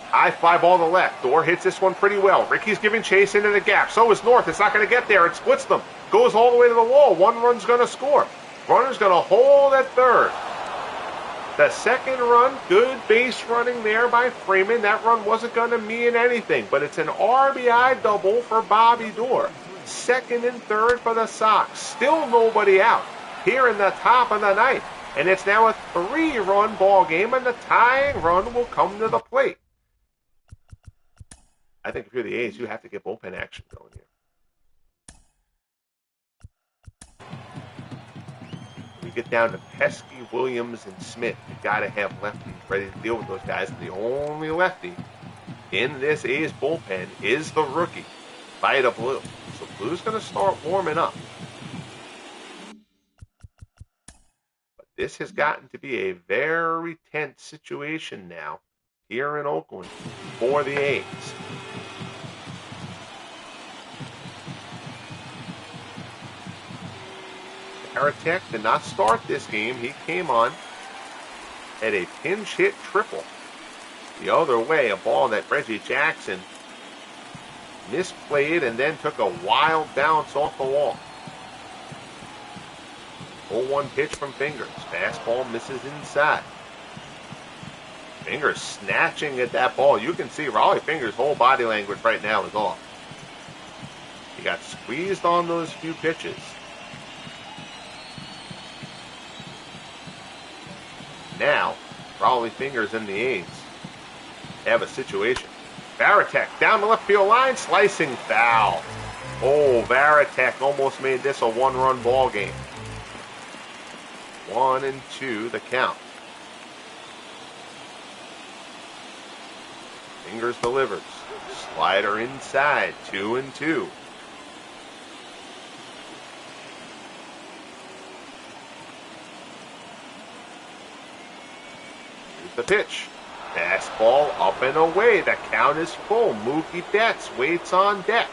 High fly ball to left. Door hits this one pretty well. Ricky's giving chase into the gap. So is North. It's not going to get there. It splits them. Goes all the way to the wall. One run's going to score. Runner's going to hold at third. The second run, good base running there by Freeman. That run wasn't going to mean anything, but it's an RBI double for Bobby Doerr. Second and third for the Sox. Still nobody out here in the top of the ninth. And it's now a 3-run ball game, and the tying run will come to the plate. I think if you're the A's, you have to get bullpen action going here. When you get down to Pesky, Williams, and Smith, you got to have lefties ready to deal with those guys. And the only lefty in this A's bullpen is the rookie, Vida Blue. So Blue's going to start warming up. But this has gotten to be a very tense situation now here in Oakland for the A's. Erratic did not start this game. He came on at a pinch hit triple. The other way, a ball that Reggie Jackson misplayed and then took a wild bounce off the wall. 0-1 pitch from Fingers. Fastball misses inside. Fingers snatching at that ball. You can see Raleigh Fingers' whole body language right now is off. He got squeezed on those few pitches. Now, Raleigh Fingers and the A's have a situation. Varitek down the left field line, slicing foul. Oh, Varitek almost made this a 1-run ball game. 1-2 the count. Fingers delivers. Slider inside, 2-2. Here's the pitch. Fastball up and away. The count is full. Mookie Betts waits on deck.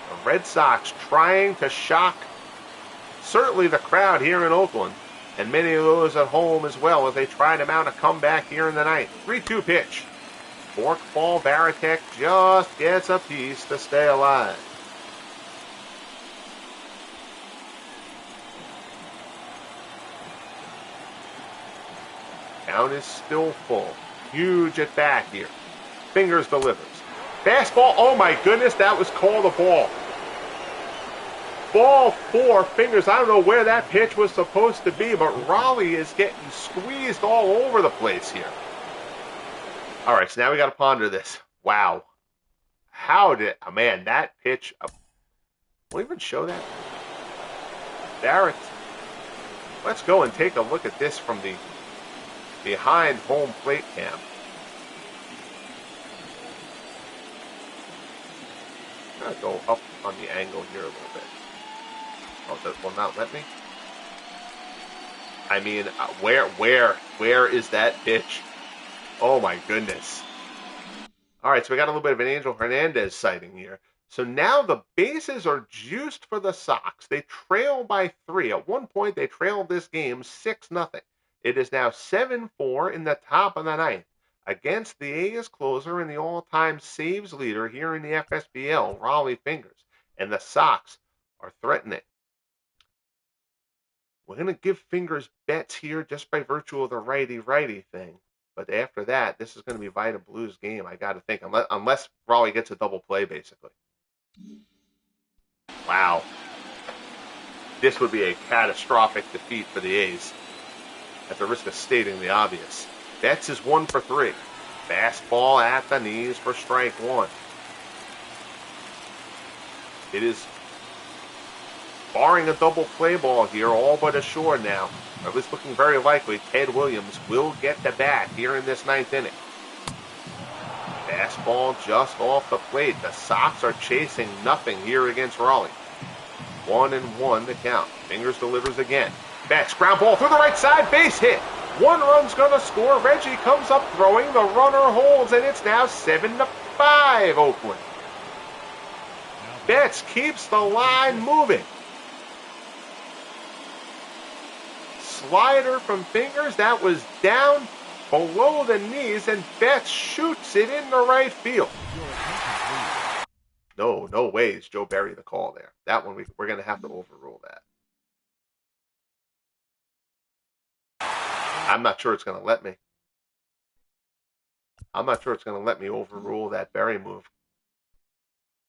The Red Sox trying to shock certainly the crowd here in Oakland, and many of those at home as well as they try to mount a comeback here in the ninth. 3-2 pitch. Forkball. Varitek just gets a piece to stay alive. Count is still full. Huge at bat here. Fingers delivers. Fastball. Oh my goodness, that was called a ball. Ball 4. Fingers. I don't know where that pitch was supposed to be, but Raleigh is getting squeezed all over the place here. All right, so now we got to ponder this. Wow. How did, oh man, that pitch, will even show that? Barrett. Let's go and take a look at this from the behind home plate cam. I'm going to go up on the angle here a little bit. Oh, that will not let me? I mean, where is that pitch? Oh my goodness. All right, so we got a little bit of an Angel Hernandez sighting here. So now the bases are juiced for the Sox. They trail by 3. At one point, they trailed this game 6-0. It is now 7-4 in the top of the ninth against the A's closer and the all-time saves leader here in the FSBL, Raleigh Fingers. And the Sox are threatening. We're going to give Fingers bets here just by virtue of the righty-righty thing. But after that, this is going to be Vida Blue's game, I got to think, unless Raleigh gets a double play, basically. Wow. This would be a catastrophic defeat for the A's, at the risk of stating the obvious. Betts is 1 for 3. Fastball at the knees for strike 1. It is, barring a double play ball here, all but assured now, or at least looking very likely, Ted Williams will get the bat here in this 9th inning. Fastball just off the plate. The Sox are chasing nothing here against Raleigh. 1-1 the count. Fingers delivers again. Betts, ground ball through the right side, base hit. 1 run's going to score. Reggie comes up throwing. The runner holds, and it's now 7-5 Oakland. Betts keeps the line moving. Slider from Fingers, that was down below the knees, and Betts shoots it in the right field. No ways Joe Berry the call there. That one we're going to have to overrule that. I'm not sure it's going to let me. I'm not sure it's going to let me overrule that Berry move.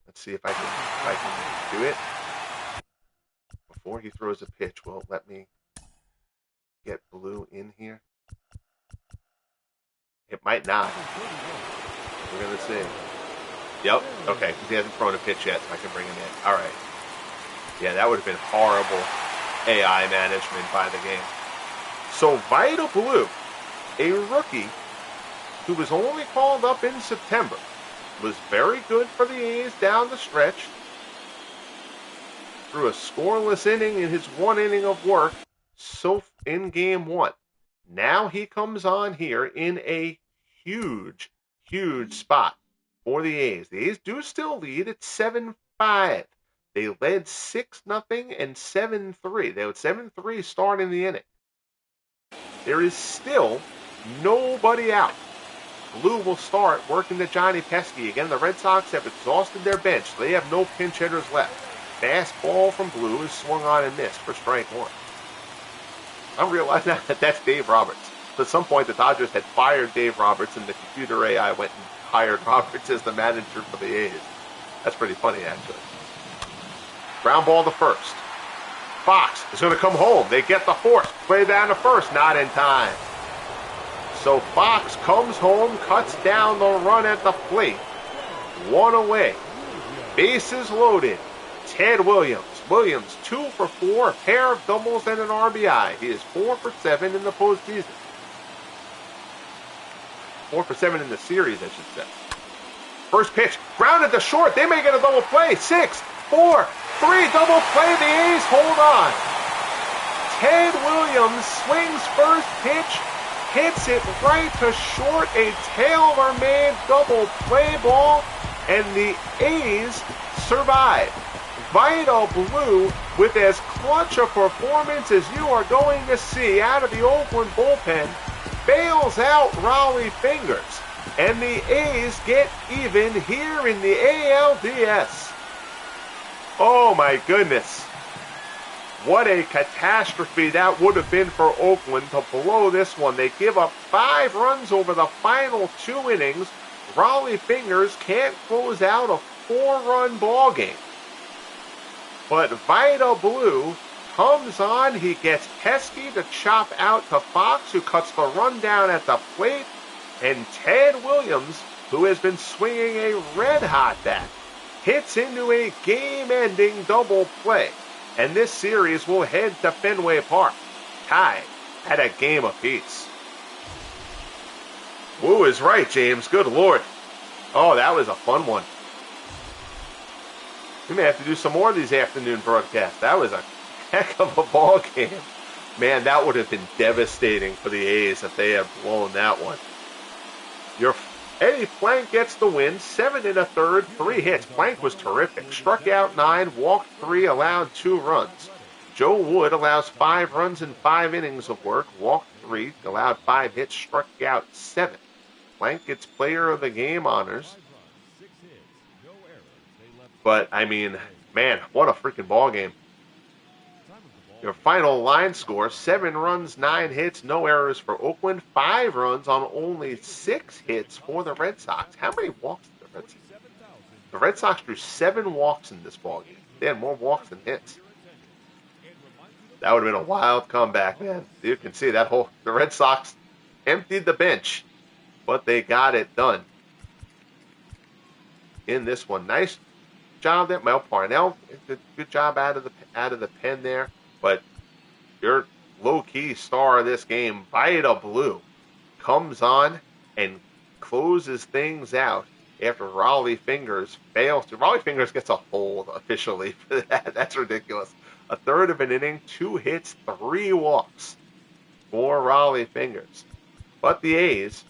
Let's see if I can do it. Before he throws a pitch, will it let me get Blue in here? It might not. We're going to see. Yep. Okay, because he hasn't thrown a pitch yet, so I can bring him in. All right. Yeah, that would have been horrible AI management by the game. So Vida Blue, a rookie who was only called up in September, was very good for the A's down the stretch. Threw a scoreless inning in his 1 inning of work in game 1. Now he comes on here in a huge spot for the A's. The A's do still lead at 7-5. They led 6-0 and 7-3. They had 7-3 starting the inning. There is still nobody out. Blue will start working to Johnny Pesky. Again, the Red Sox have exhausted their bench. They have no pinch hitters left. Fastball from Blue is swung on and missed for strike 1. I'm realizing now that that's Dave Roberts. So at some point, the Dodgers had fired Dave Roberts, and the computer AI went and hired Roberts as the manager for the A's. That's pretty funny, actually. Ground ball to first. Fox is going to come home. They get the force. Play down to first. Not in time. So Fox comes home, cuts down the run at the plate. 1 away. Bases loaded. Ted Williams. Williams 2 for 4, a pair of doubles and an RBI. He is 4 for 7 in the postseason. 4 for 7 in the series, I should say. First pitch, grounded to short. They may get a double play. 6, 4, 3, double play. The A's hold on. Ted Williams swings first pitch, hits it right to short. A tailor-made double play ball, and the A's survive. Vida Blue, with as clutch a performance as you are going to see out of the Oakland bullpen, bails out Raleigh Fingers, and the A's get even here in the ALDS. Oh my goodness. What a catastrophe that would have been for Oakland to blow this one. They give up 5 runs over the final 2 innings. Raleigh Fingers can't close out a 4-run ball game. But Vida Blue comes on. He gets Pesky to chop out to Fox, who cuts the run down at the plate. And Ted Williams, who has been swinging a red-hot bat, hits into a game-ending double play. And this series will head to Fenway Park, tied at a game apiece. Woo is right, James. Good Lord. Oh, that was a fun one. We may have to do some more of these afternoon broadcasts. That was a heck of a ball game. Man, that would have been devastating for the A's if they had blown that one. Eddie Plank gets the win, 7 1/3, 3 hits. Plank was terrific. Struck out 9, walked 3, allowed 2 runs. Joe Wood allows 5 runs in 5 innings of work, walked 3, allowed 5 hits, struck out 7. Plank gets player of the game honors. But, I mean, man, what a freaking ball game. Your final line score, 7 runs, 9 hits, no errors for Oakland, 5 runs on only 6 hits for the Red Sox. How many walks did the Red Sox? The Red Sox drew 7 walks in this ball game. They had more walks than hits. That would have been a wild comeback, man. You can see the Red Sox emptied the bench, but they got it done in this one. Nice job there. Mel Parnell, good job out of the pen there. But your low-key star of this game, Vida Blue, comes on and closes things out after Raleigh Fingers fails to. Raleigh Fingers gets a hold officially for that. That's ridiculous. 1/3 of an inning, 2 hits, 3 walks. for Raleigh Fingers. But the A's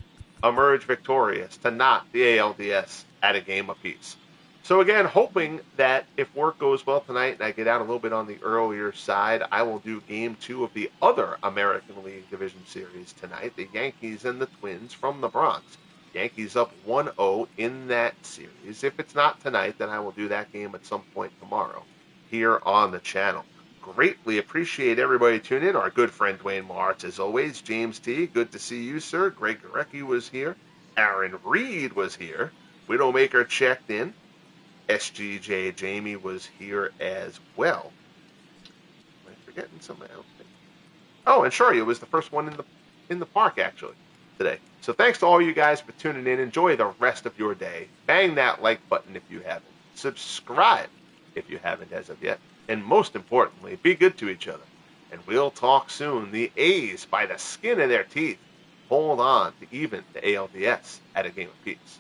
emerge victorious to knock the ALDS at a game apiece. So again, hoping that if work goes well tonight and I get out a little bit on the earlier side, I will do game 2 of the other American League Division Series tonight, the Yankees and the Twins from the Bronx. Yankees up 1-0 in that series. If it's not tonight, then I will do that game at some point tomorrow here on the channel. Greatly appreciate everybody tuning in. Our good friend Dwayne Martz, as always. James T., good to see you, sir. Greg Gorecki was here. Aaron Reed was here. Widowmaker checked in. SGJ Jamie was here as well. Am I forgetting something else? Oh, and Sharia was the first one in the park actually today. So thanks to all you guys for tuning in. Enjoy the rest of your day. Bang that like button if you haven't. Subscribe if you haven't as of yet. And most importantly, be good to each other. And we'll talk soon. The A's, by the skin of their teeth, hold on to even the ALDS at a game apiece.